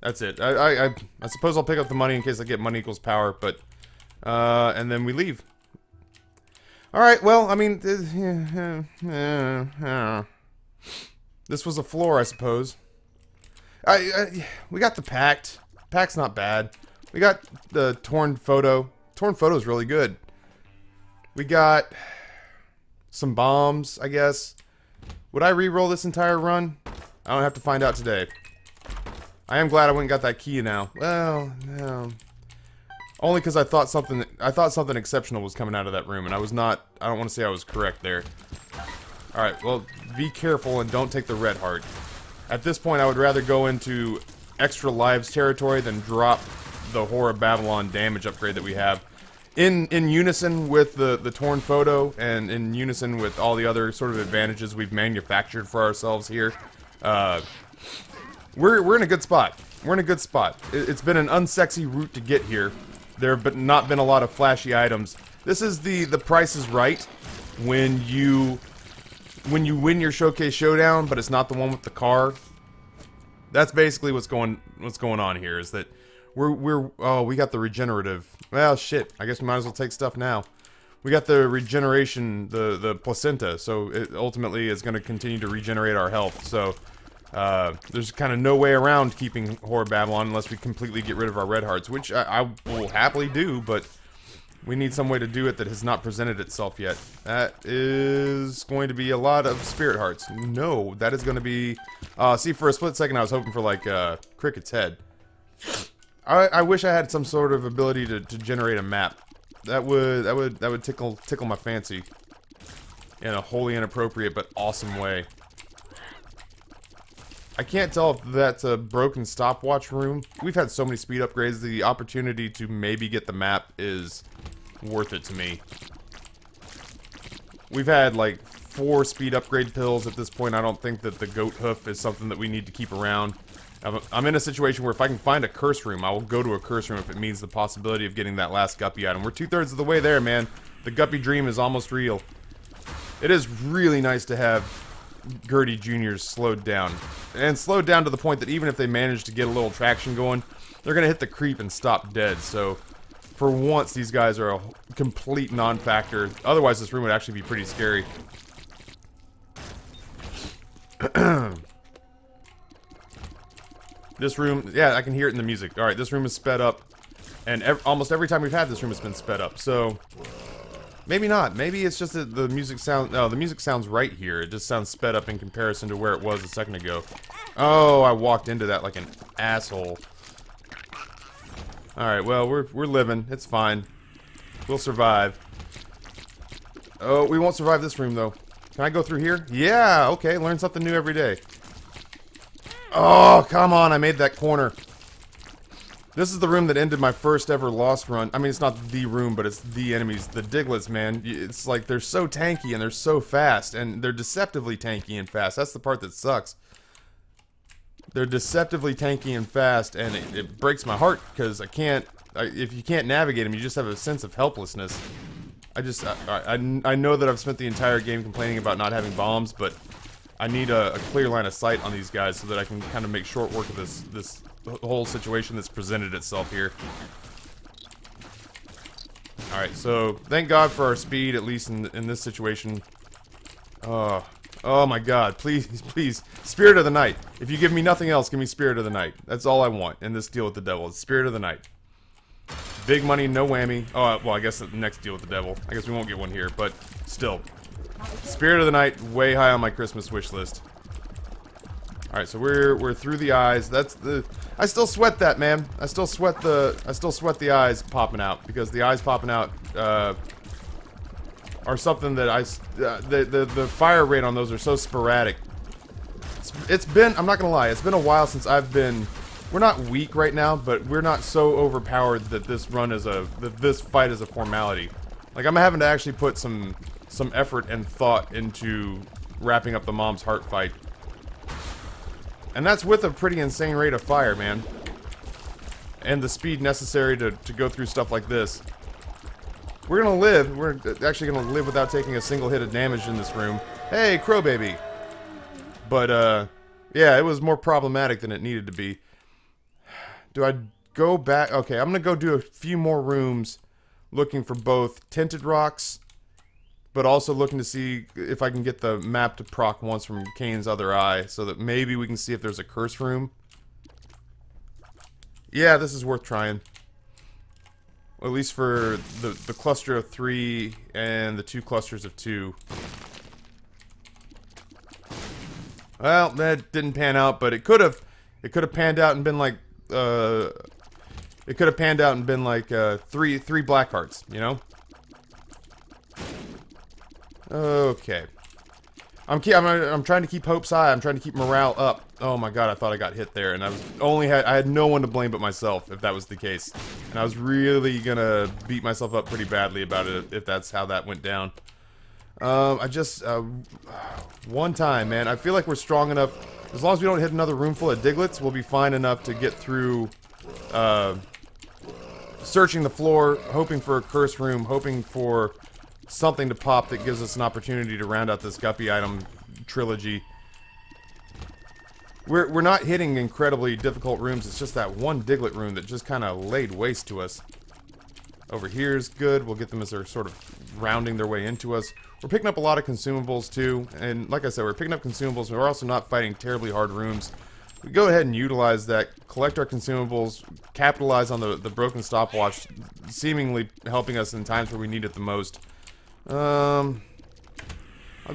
That's it. I suppose I'll pick up the money in case I get money equals power, but, and then we leave. Alright, well, I mean, this was a floor, I suppose. We got the pact. Pact's not bad. We got the torn photo. Torn photo's really good. We got some bombs, I guess. Would I re-roll this entire run? I don't have to find out today. I am glad I went and got that key now. Well, no. Only because I thought something exceptional was coming out of that room, and I was not. I don't want to say I was correct there. All right, well, be careful and don't take the red heart. At this point, I would rather go into extra lives territory than drop the Whore of Babylon damage upgrade that we have. In unison with the torn photo, and in unison with all the other sort of advantages we've manufactured for ourselves here, we're in a good spot. We're in a good spot. It's been an unsexy route to get here. There have not been a lot of flashy items. This is the Price is Right when you win your Showcase Showdown, but it's not the one with the car. That's basically what's going on here. Is that we got the regenerative. Well, shit. I guess we might as well take stuff now. We got the regeneration, the placenta. So it ultimately is going to continue to regenerate our health. So there's kind of no way around keeping Whore of Babylon unless we completely get rid of our red hearts, which I will happily do, but we need some way to do it that has not presented itself yet. That is going to be a lot of spirit hearts. No, that is going to be... see, for a split second I was hoping for, like, Cricket's head. I wish I had some sort of ability to generate a map. That would tickle my fancy. In a wholly inappropriate but awesome way. I can't tell if that's a broken stopwatch room. We've had so many speed upgrades, the opportunity to maybe get the map is worth it to me. We've had like 4 speed upgrade pills at this point. I don't think that the goat hoof is something that we need to keep around. I'm in a situation where if I can find a curse room, I will go to a curse room if it means the possibility of getting that last guppy item. We're 2/3 of the way there, man. The guppy dream is almost real. It is really nice to have Gertie Jr.'s slowed down. And slowed down to the point that even if they manage to get a little traction going, they're going to hit the creep and stop dead. So, for once, these guys are a complete non-factor. Otherwise, this room would actually be pretty scary. This room, yeah, I can hear it in the music. Alright, this room is sped up. And almost every time we've had this room, it's been sped up. So... maybe not. Maybe it's just that the music sounds... no, the music sounds right here. It just sounds sped up in comparison to where it was a second ago. Oh, I walked into that like an asshole. Alright, well, we're living. It's fine. We'll survive. Oh, we won't survive this room, though. Can I go through here? Yeah, okay. Learn something new every day. Oh, come on. I made that corner. This is the room that ended my first ever Lost run. I mean, it's not the room, but it's the enemies. The Diglets, man. It's like they're so tanky and they're so fast. And they're deceptively tanky and fast. That's the part that sucks. They're deceptively tanky and fast, and it breaks my heart because I can't... if you can't navigate them, you just have a sense of helplessness. I know that I've spent the entire game complaining about not having bombs, but I need a clear line of sight on these guys so that I can kind of make short work of this whole situation that's presented itself here. Alright, so thank God for our speed, at least in this situation. Oh my God, please, please. Spirit of the Night. If you give me nothing else, give me Spirit of the Night. That's all I want in this deal with the devil. It's Spirit of the Night. Big money, no whammy. Oh, well, I guess the next deal with the devil. I guess we won't get one here, but still. Spirit of the Night, way high on my Christmas wish list. Alright, so we're through the eyes. That's the... I still sweat that, man. I still sweat the eyes popping out. Because the eyes popping out, are something that the fire rate on those are so sporadic. It's been, I'm not gonna lie, it's been a while since I've been... We're not weak right now, but we're not so overpowered that this fight is a formality. Like, I'm having to actually put some effort and thought into wrapping up the mom's heart fight. And that's with a pretty insane rate of fire, man. And the speed necessary to go through stuff like this. We're gonna live. We're actually gonna live without taking a single hit of damage in this room. Hey, crow baby! But, yeah, it was more problematic than it needed to be. Do I go back? Okay, I'm gonna go do a few more rooms looking for both tinted rocks, but also looking to see if I can get the map to proc once from Kane's other eye, so that maybe we can see if there's a curse room. Yeah, this is worth trying. At least for the cluster of 3 and the 2 clusters of 2. Well, that didn't pan out, but it could have panned out and been like, it could have panned out and been like, three black hearts, you know? Okay. I'm trying to keep hopes high. I'm trying to keep morale up. Oh my god, I thought I got hit there, and I had no one to blame but myself if that was the case. And I was really gonna beat myself up pretty badly about it if that's how that went down. One time, man. I feel like we're strong enough. As long as we don't hit another room full of diglets, we'll be fine enough to get through, searching the floor, hoping for a curse room, hoping for something to pop that gives us an opportunity to round out this guppy item trilogy. We're not hitting incredibly difficult rooms. It's just that one diglet room that just kind of laid waste to us. Over here is good. We'll get them as they're sort of rounding their way into us. We're picking up a lot of consumables too, and like I said, we're picking up consumables, and we're also not fighting terribly hard rooms. We go ahead and utilize that, collect our consumables, capitalize on the broken stopwatch, seemingly helping us in times where we need it the most. I'll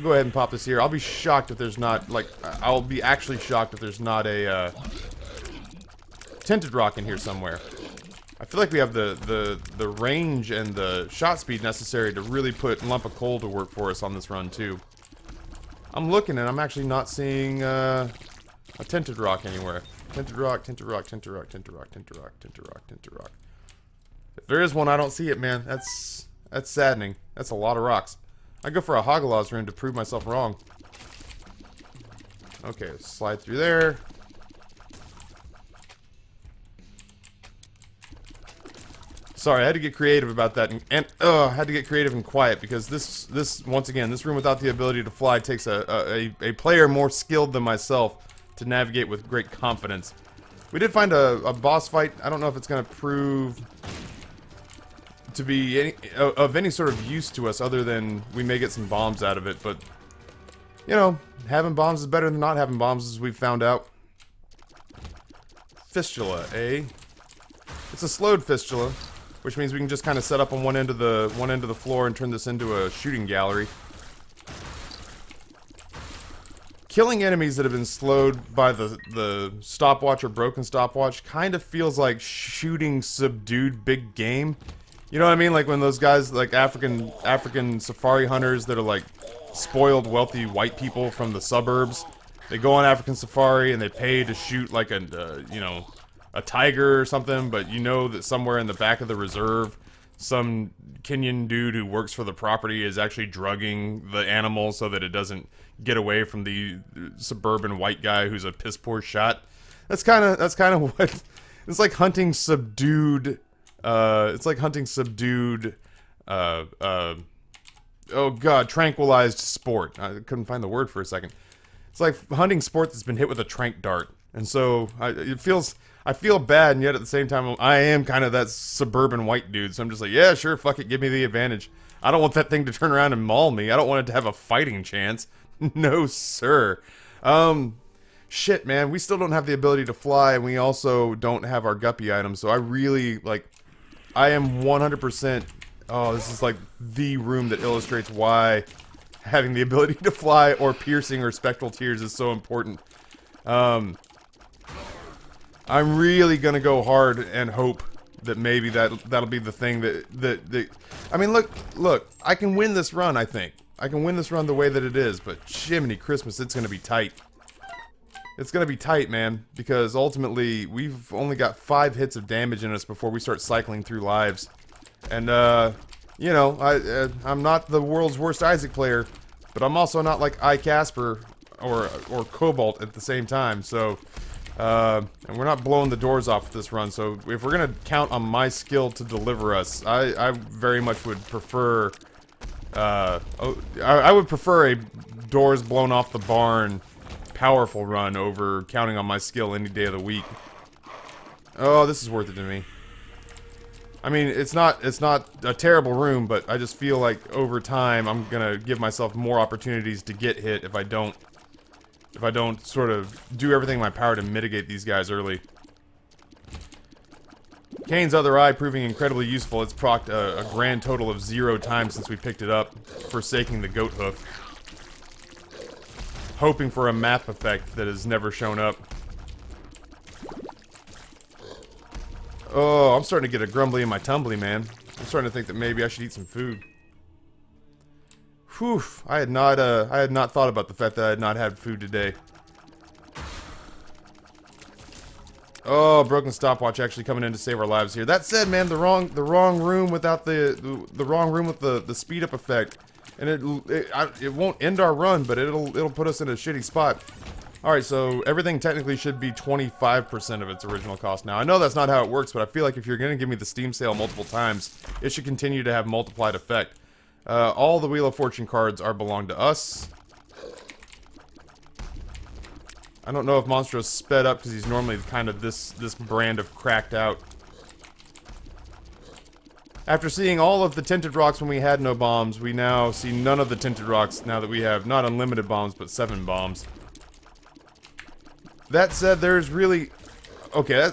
go ahead and pop this here. I'll be shocked if there's not, like, I'll be actually shocked if there's not a tinted rock in here somewhere. I feel like we have the range and the shot speed necessary to really put Lump of Coal to work for us on this run, too. I'm looking and I'm actually not seeing a tinted rock anywhere. Tinted rock, tinted rock, tinted rock, tinted rock, tinted rock, tinted rock, tinted rock. If there is one, I don't see it, man. That's saddening. That's a lot of rocks. I go for a Hagalaz room to prove myself wrong. Okay, slide through there. Sorry, I had to get creative about that, and I had to get creative and quiet because this once again, this room without the ability to fly takes a player more skilled than myself to navigate with great confidence. We did find a boss fight. I don't know if it's going to prove to be of any sort of use to us other than we may get some bombs out of it, but you know, having bombs is better than not having bombs, as we've found out. Fistula, eh? It's a slowed fistula, which means we can just kind of set up on one end of the floor and turn this into a shooting gallery. Killing enemies that have been slowed by the stopwatch or broken stopwatch kind of feels like shooting subdued big game. You know what I mean? Like when those guys, like African safari hunters that are like spoiled, wealthy white people from the suburbs, they go on African safari and they pay to shoot like a, you know, a tiger or something, but you know that somewhere in the back of the reserve, some Kenyan dude who works for the property is actually drugging the animal so that it doesn't get away from the suburban white guy who's a piss poor shot. That's kind of what it's like hunting subdued. It's like hunting subdued. Oh god, tranquilized sport. I couldn't find the word for a second. It's like hunting sport that's been hit with a trank dart, and so I feel bad, and yet at the same time, I am kind of that suburban white dude, so I'm just like, yeah, sure, fuck it, give me the advantage. I don't want that thing to turn around and maul me. I don't want it to have a fighting chance. No, sir. Shit, man, we still don't have the ability to fly, and we also don't have our guppy items, so I really, like, I am 100%, oh, this is like the room that illustrates why having the ability to fly or piercing or spectral tears is so important. I'm really gonna go hard and hope that maybe that'll be the thing that I mean, look, I can win this run, I think. I can win this run the way that it is, but Jiminy Christmas, it's gonna be tight. It's gonna be tight, man, because ultimately, we've only got 5 hits of damage in us before we start cycling through lives. And, you know, I'm not the world's worst Isaac player, but I'm also not like iCasper or Cobalt at the same time, so... and we're not blowing the doors off with this run, so if we're gonna count on my skill to deliver us, I very much would prefer, I would prefer a doors blown off the barn powerful run over counting on my skill any day of the week. Oh, this is worth it to me. I mean, it's not a terrible room, but I just feel like over time I'm gonna give myself more opportunities to get hit if I don't sort of do everything in my power to mitigate these guys early. Kane's other eye proving incredibly useful. It's procced a grand total of 0 times since we picked it up, forsaking the goat hoof. Hoping for a map effect that has never shown up. Oh, I'm starting to get a grumbly in my tumbly, man. I'm starting to think that maybe I should eat some food. Whew, I had not thought about the fact that I had not had food today. Oh, broken stopwatch actually coming in to save our lives here. That said, man, the wrong room without the wrong room with the speed up effect, and it won't end our run, but it'll put us in a shitty spot. All right, so everything technically should be 25% of its original cost now. I know that's not how it works, but I feel like if you're gonna give me the Steam sale multiple times, it should continue to have multiplied effect. All the Wheel of Fortune cards belong to us. I don't know if Monstro's sped up because he's normally kind of this brand of cracked out. After seeing all of the tinted rocks when we had no bombs, we now see none of the tinted rocks now that we have not unlimited bombs, but 7 bombs. That said, there's really... Okay,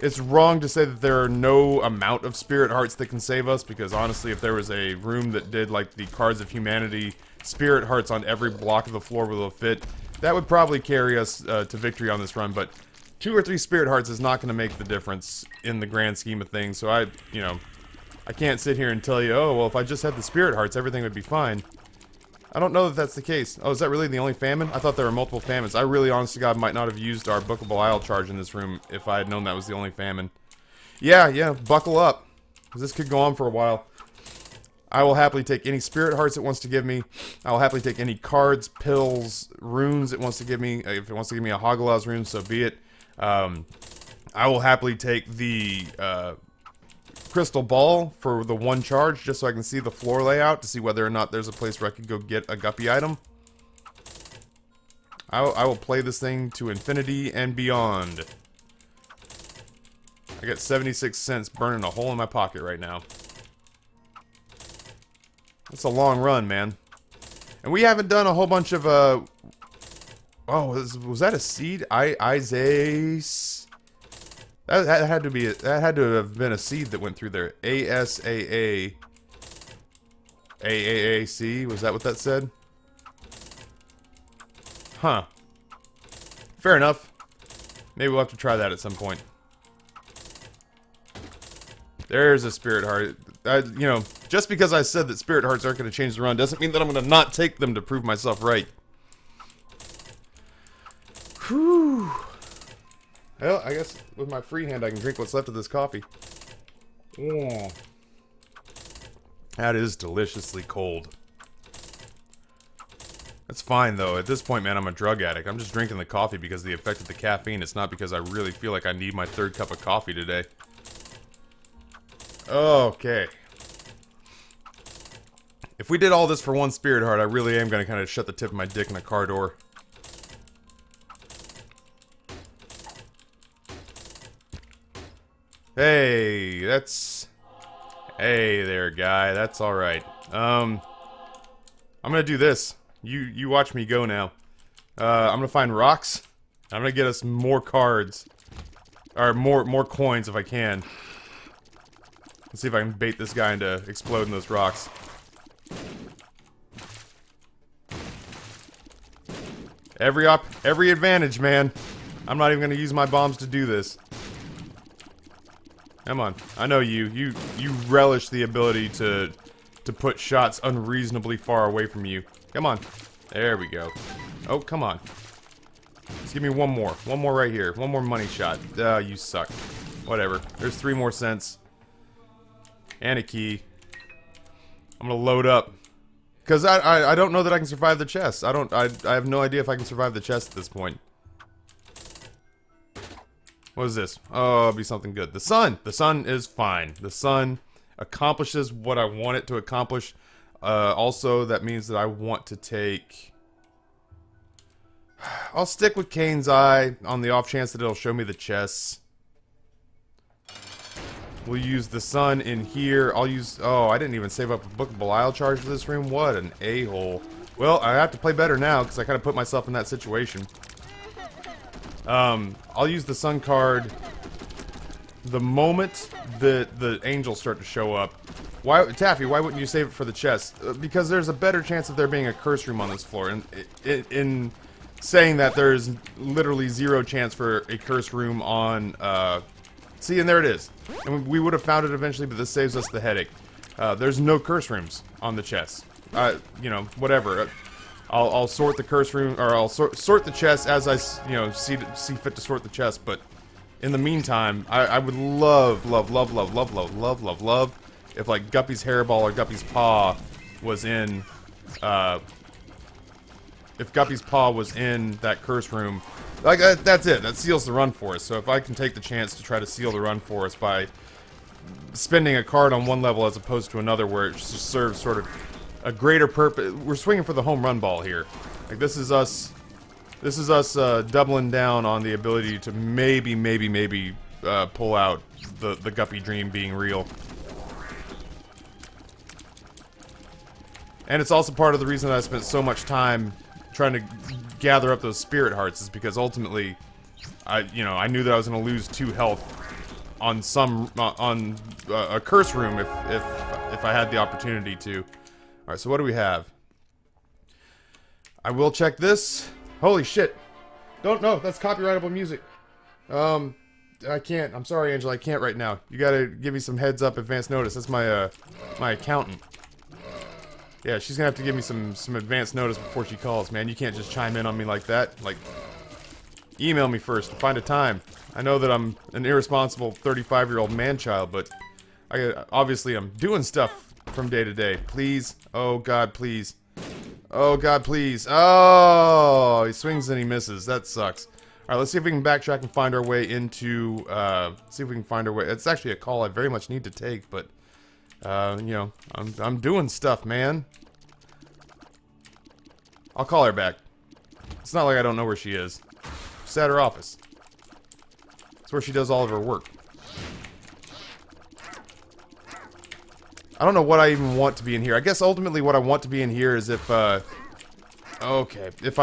it's wrong to say that there are no amount of spirit hearts that can save us, because honestly, if there was a room that did, like, the Cards of Humanity, spirit hearts on every block of the floor will fit, that would probably carry us to victory on this run, but 2 or 3 spirit hearts is not going to make the difference in the grand scheme of things, so I can't sit here and tell you, oh, well, if I just had the spirit hearts, everything would be fine. I don't know that that's the case. Oh, is that really the only famine? I thought there were multiple famines. I really, honest to God, might not have used our bookable aisle charge in this room if I had known that was the only famine. Yeah, buckle up, because this could go on for a while. I will happily take any spirit hearts it wants to give me. I will happily take any cards, pills, runes it wants to give me. If it wants to give me a Hagalaz rune, so be it. I will happily take the crystal ball for the 1 charge, just so I can see the floor layout to see whether or not there's a place where I can go get a guppy item. I will play this thing to infinity and beyond. I got 76 cents burning a hole in my pocket right now. That's a long run, man. And we haven't done a whole bunch of, oh, was that a seed? Isace? That had to have been a seed that went through there. ASAA. AAAC? Was that what that said? Huh. Fair enough. Maybe we'll have to try that at some point. There's a spirit heart. You know, just because I said that spirit hearts aren't going to change the run doesn't mean that I'm going to not take them to prove myself right. Whew. Well, I guess with my free hand I can drink what's left of this coffee. Mm. That is deliciously cold. That's fine, though. At this point, man, I'm a drug addict. I'm just drinking the coffee because of the effect of the caffeine. It's not because I really feel like I need my 3rd cup of coffee today. Okay. If we did all this for 1 spirit heart, I really am going to kind of shut the tip of my dick in a car door. Hey, that's... Hey there, guy. That's alright. I'm gonna do this. You watch me go now. I'm gonna find rocks. I'm gonna get us more cards. Or more coins if I can. Let's see if I can bait this guy into exploding those rocks. Every advantage, man. I'm not even gonna use my bombs to do this. Come on. I know you. You relish the ability to put shots unreasonably far away from you. Come on. There we go. Oh, come on. Just give me one more. One more right here. One more money shot. You suck. Whatever. There's 3 more cents. And a key. I'm gonna load up. Because I don't know that I can survive the chest. I have no idea if I can survive the chest at this point. What is this? Oh, it'll be something good. The sun! The sun is fine. The sun accomplishes what I want it to accomplish. Also, that means that I want to take... I'll stick with Kane's Eye on the off chance that it'll show me the chests. We'll use the sun in here. I'll use... Oh, I didn't even save up a bookable isle charge for this room. What an a-hole. Well, I have to play better now because I kind of put myself in that situation. I'll use the sun card the moment that the angels start to show up. Why, Taffy, why wouldn't you save it for the chest? Because there's a better chance of there being a curse room on this floor. And in saying that, there's literally 0 chance for a curse room on, see, and there it is. And we would have found it eventually, but this saves us the headache. There's no curse rooms on the chest. You know, whatever. I'll sort the curse room, or I'll sort the chest as I, you know, see fit to sort the chest. But in the meantime, I would love if like Guppy's hairball or Guppy's paw was in, if Guppy's paw was in that curse room. Like, that's it. That seals the run for us. So if I can take the chance to try to seal the run for us by spending a card on one level as opposed to another where it just serves sort of a greater purpose. We're swinging for the home run ball here. Like, this is us doubling down on the ability to maybe pull out the Guppy dream being real. And it's also part of the reason that I spent so much time trying to gather up those spirit hearts, is because ultimately I knew that I was going to lose 2 health on a curse room if I had the opportunity to. All right, so what do we have? I will check this. Holy shit. Don't know. That's copyrightable music. I can't. I'm sorry, Angela. I can't right now. You got to give me some heads up advance notice. That's my my accountant. Yeah, she's gonna have to give me some advance notice before she calls, man. You can't just chime in on me like that. Like, email me first to find a time. I know that I'm an irresponsible 35-year-old man-child, but obviously I'm doing stuff from day to day. Please, oh God, please. Oh God, please. Oh, he swings and he misses. That sucks. All right, let's see if we can backtrack and find our way into. See if we can find our way. It's actually a call I very much need to take, but. You know, I'm doing stuff, man. I'll call her back. It's not like I don't know where she is. She's at her office. It's where she does all of her work. I don't know what I even want to be in here. I guess ultimately what I want to be in here is if, okay, if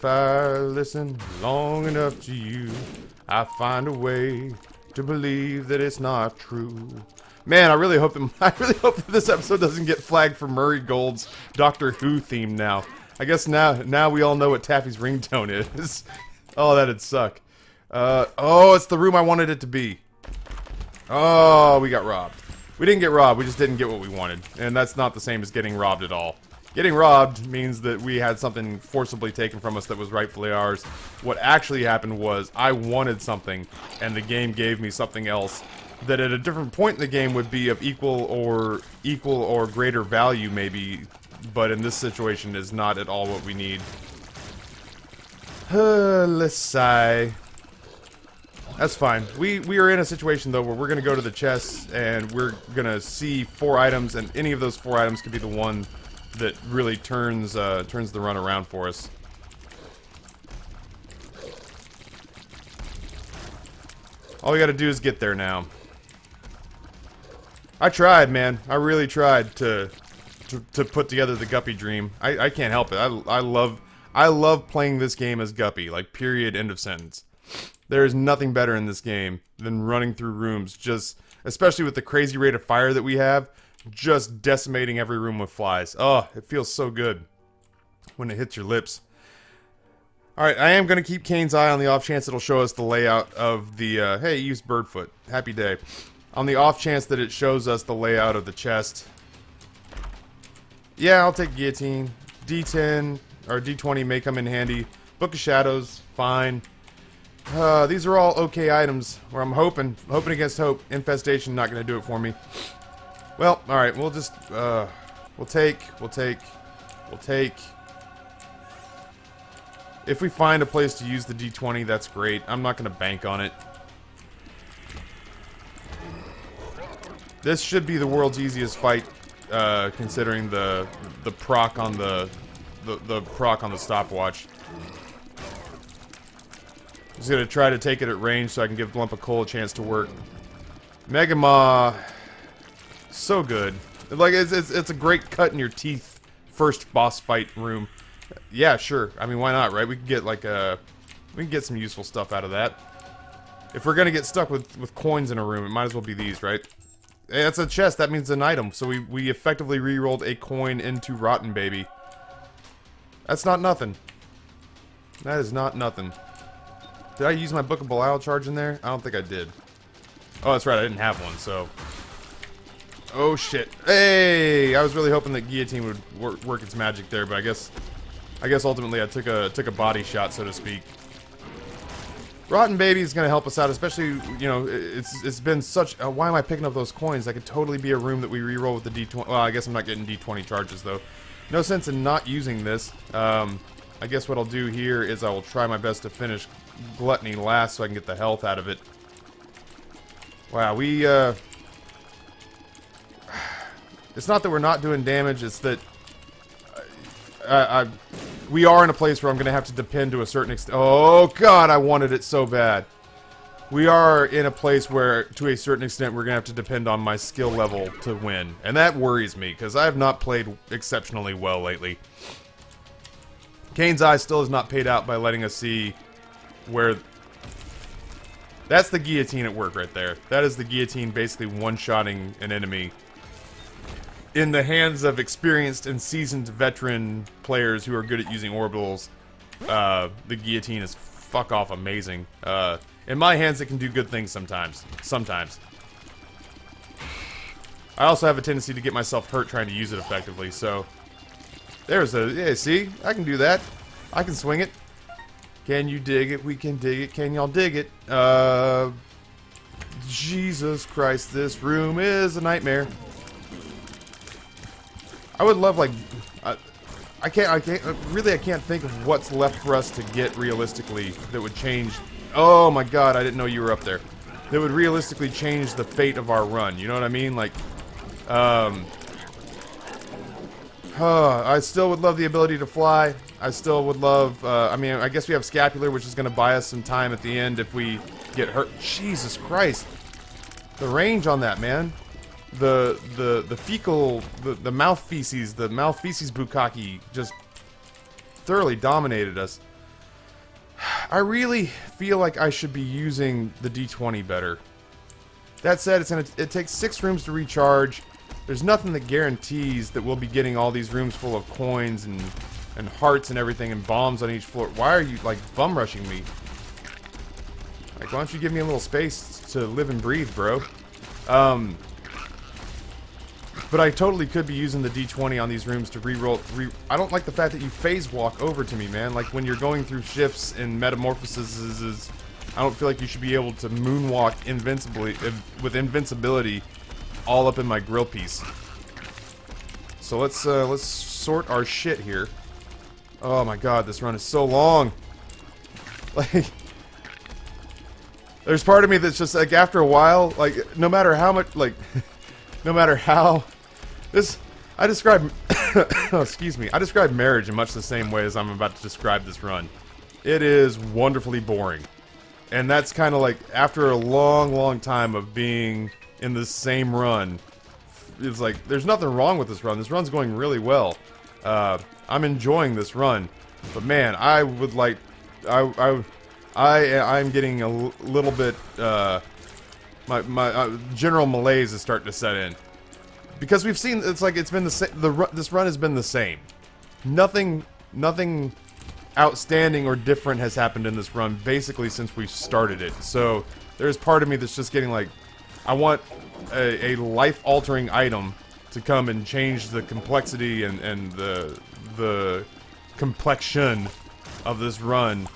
I listen long enough to you, I find a way to believe that it's not true. Man, I really hope that this episode doesn't get flagged for Murray Gold's Doctor Who theme now. I guess now we all know what Taffy's ringtone is. Oh, that'd suck. Oh, it's the room I wanted it to be. Oh, we got robbed. We didn't get robbed, we just didn't get what we wanted. And that's not the same as getting robbed at all. Getting robbed means that we had something forcibly taken from us that was rightfully ours. What actually happened was I wanted something, and the game gave me something else that at a different point in the game would be of equal or greater value maybe, but in this situation is not at all what we need. Let's sigh. That's fine. We are in a situation though where we're gonna go to the chests and we're gonna see 4 items, and any of those 4 items could be the one that really turns the run around for us. All we gotta do is get there now. I tried, man. I really tried to put together the Guppy dream. I can't help it. I love playing this game as Guppy. Like, period, end of sentence. There is nothing better in this game than running through rooms, just especially with the crazy rate of fire that we have. just decimating every room with flies. Oh, it feels so good when it hits your lips. Alright, I am going to keep Kane's eye on the off chance it'll show us the layout of the, hey, use Birdfoot. Happy day. On the off chance that it shows us the layout of the chest. Yeah, I'll take Guillotine. D10 or D20 may come in handy. Book of Shadows, fine. These are all okay items where I'm hoping against hope. Infestation not going to do it for me. Well, alright, we'll just, we'll take. If we find a place to use the D20, that's great. I'm not going to bank on it. This should be the world's easiest fight, considering the proc on the proc on the stopwatch. I'm just gonna try to take it at range so I can give Glumpa Cole a chance to work. Mega Ma, so good. Like it's a great cut in your teeth first boss fight room. Yeah, sure. I mean, why not, right? We can get like we can get some useful stuff out of that. If we're gonna get stuck with coins in a room, it might as well be these, right? Hey, that's a chest. That means an item. So we effectively re-rolled a coin into Rotten Baby. That's not nothing. That is not nothing. Did I use my Book of Belial charge in there? I don't think I did. Oh, that's right. I didn't have one, so... Oh, shit. Hey! I was really hoping that Guillotine would work its magic there, but I guess ultimately I took a body shot, so to speak. Rotten Baby is going to help us out, especially, you know, it's been such... why am I picking up those coins? That could totally be a room that we re-roll with the D20... Well, I guess I'm not getting D20 charges, though. No sense in not using this. I guess what I'll do here is I will try my best to finish Gluttony last so I can get the health out of it. Wow, we, it's not that we're not doing damage, it's that... we are in a place where I'm going to have to depend to a certain extent. Oh, God, I wanted it so bad. We are in a place where, to a certain extent, we're going to have to depend on my skill level to win. And that worries me, because I have not played exceptionally well lately. Kane's Eye still is not paid out by letting us see where... That's the guillotine at work right there. That is the guillotine basically one-shotting an enemy. In the hands of experienced and seasoned veteran players who are good at using orbitals, the guillotine is fuck-off amazing. In my hands, it can do good things sometimes. Sometimes. I also have a tendency to get myself hurt trying to use it effectively, so... There's a... Yeah, see? I can do that. I can swing it. Can you dig it? We can dig it. Can y'all dig it? Jesus Christ, this room is a nightmare. I would love, like... I can't think of what's left for us to get realistically that would change... Oh my God, I didn't know you were up there. That would realistically change the fate of our run. You know what I mean? Like, I still would love the ability to fly. I still would love, I mean, I guess we have Scapular, which is going to buy us some time at the end if we get hurt. Jesus Christ. The range on that, man. The fecal, the mouth feces bukkake just thoroughly dominated us. I really feel like I should be using the D20 better. That said, it takes 6 rooms to recharge. There's nothing that guarantees that we'll be getting all these rooms full of coins and hearts and everything and bombs on each floor. Why are you, like, bum rushing me? Like, why don't you give me a little space to live and breathe, bro? But I totally could be using the D20 on these rooms to re-roll. I don't like the fact that you phase walk over to me, man. Like, when you're going through shifts and metamorphoses, I don't feel like you should be able to moonwalk with invincibility all up in my grill piece. So let's sort our shit here. Oh my God, this run is so long. Like, there's part of me that's just like, after a while, like, no matter how much, like, no matter how this, I describe, oh, excuse me, I describe marriage in much the same way as I'm about to describe this run. It is wonderfully boring. And that's kind of like, after a long time of being in the same run, it's like, there's nothing wrong with this run. This run's going really well. I'm enjoying this run. But man, I would like, I'm getting a little bit, my general malaise is starting to set in. because we've seen, it's like it's been the same. This run has been the same. Nothing outstanding or different has happened in this run basically since we started it. So there's part of me that's just getting like, I want a life-altering item to come and change the complexity and the complexion of this run,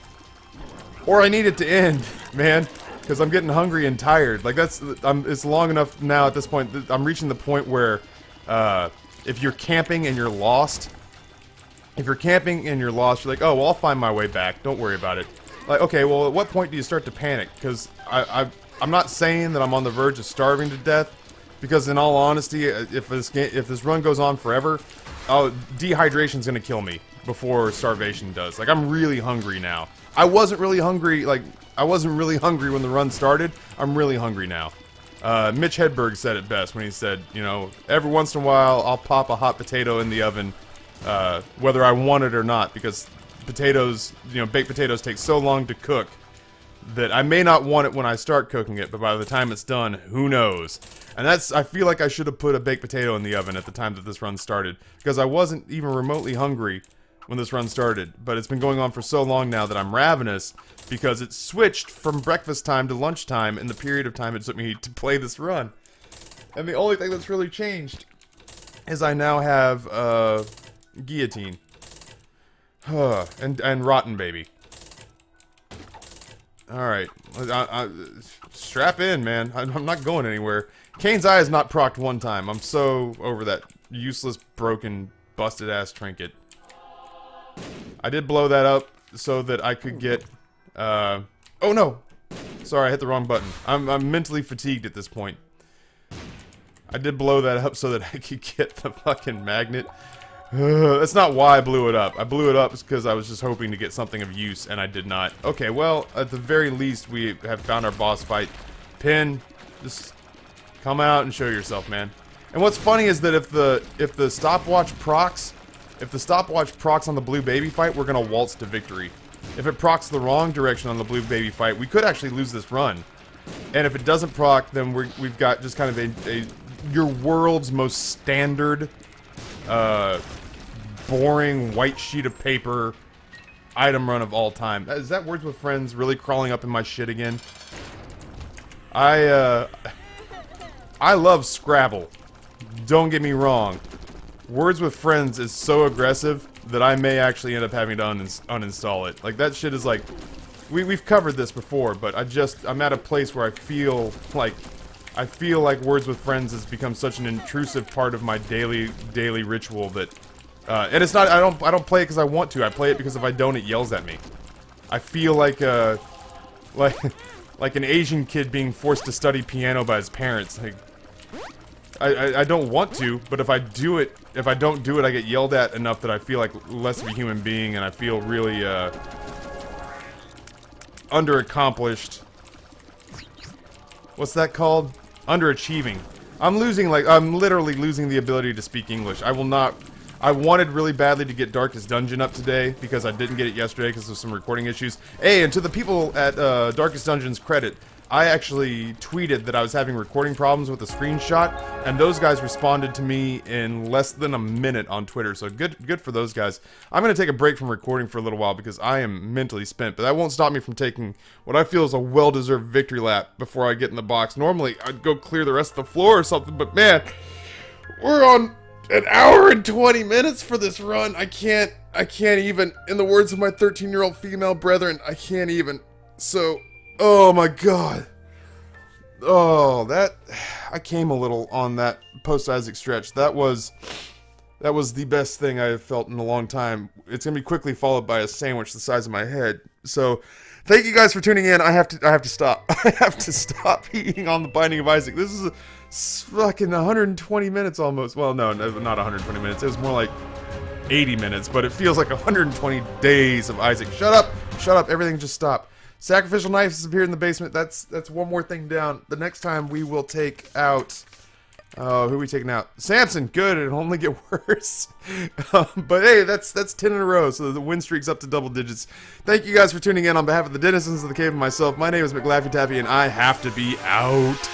or I need it to end, man, because I'm getting hungry and tired. Like it's long enough now at this point. I'm reaching the point where if you're camping and you're lost, you're like, oh well, I'll find my way back. Don't worry about it. Like, okay, well, at what point do you start to panic? Because I'm not saying that I'm on the verge of starving to death. Because in all honesty, if this run goes on forever, dehydration's gonna kill me before starvation does. Like, I'm really hungry now. I wasn't really hungry when the run started. I'm really hungry now. Mitch Hedberg said it best when he said, you know, every once in a while I'll pop a hot potato in the oven, whether I want it or not, because potatoes, you know, baked potatoes take so long to cook that I may not want it when I start cooking it, but by the time it's done, who knows? And I feel like I should have put a baked potato in the oven at the time that this run started, because I wasn't even remotely hungry when this run started, but it's been going on for so long now that I'm ravenous, because it switched from breakfast time to lunchtime in the period of time it took me to play this run. And the only thing that's really changed is I now have, guillotine. and rotten baby. Alright, strap in, man. I'm not going anywhere. Kane's eye is not procced one time. I'm so over that useless, broken, busted-ass trinket. I did blow that up so that I could get, oh no! Sorry, I hit the wrong button. I'm mentally fatigued at this point. I did blow that up so that I could get the fucking magnet. That's not why I blew it up. I blew it up because I was just hoping to get something of use, and I did not. Okay, well, at the very least, we have found our boss fight. Pin, just come out and show yourself, man. And what's funny is that if the stopwatch procs, on the blue baby fight, we're gonna waltz to victory. If it procs the wrong direction on the blue baby fight, we could actually lose this run. And if it doesn't proc, then we've got just kind of your world's most standard, boring white sheet of paper item run of all time. Is that Words with Friends really crawling up in my shit again? I love Scrabble. Don't get me wrong. Words with Friends is so aggressive that I may actually end up having to uninstall it. Like, that shit is like... We've covered this before, but I'm at a place where I feel like Words with Friends has become such an intrusive part of my daily ritual that... and it's not, I don't play it because I want to. I play it because if I don't, it yells at me. I feel like an Asian kid being forced to study piano by his parents. Like, I don't want to, but if I don't do it, I get yelled at enough that I feel like less of a human being, and I feel really, underaccomplished. What's that called? Underachieving. I'm literally losing the ability to speak English. I wanted really badly to get Darkest Dungeon up today, because I didn't get it yesterday because of some recording issues. Hey, and to the people at Darkest Dungeon's credit, I actually tweeted that I was having recording problems with a screenshot, and those guys responded to me in less than a minute on Twitter, so good for those guys. I'm going to take a break from recording for a little while because I am mentally spent, but that won't stop me from taking what I feel is a well-deserved victory lap before I get in the box. Normally, I'd go clear the rest of the floor or something, but man, we're on an hour and 20 minutes for this run. I can't even, in the words of my 13-year-old female brethren, I can't even. So, oh my god. Oh, I came a little on that post-Isaac stretch. That was the best thing I have felt in a long time. It's gonna be quickly followed by a sandwich the size of my head. So, thank you guys for tuning in. I have to stop. I have to stop eating on the Binding of Isaac. This is fucking 120 minutes almost. Well, no, not 120 minutes. It was more like 80 minutes, but it feels like 120 days of Isaac. Shut up, everything just stop. Sacrificial knife has appeared in the basement. That's one more thing down. The next time we will take out... who are we taking out? Samson, good, it'll only get worse. But hey, that's 10 in a row, so the win streak's up to double digits. Thank you guys for tuning in on behalf of the denizens of the cave and myself. My name is McLaffyTaffy, and I have to be out.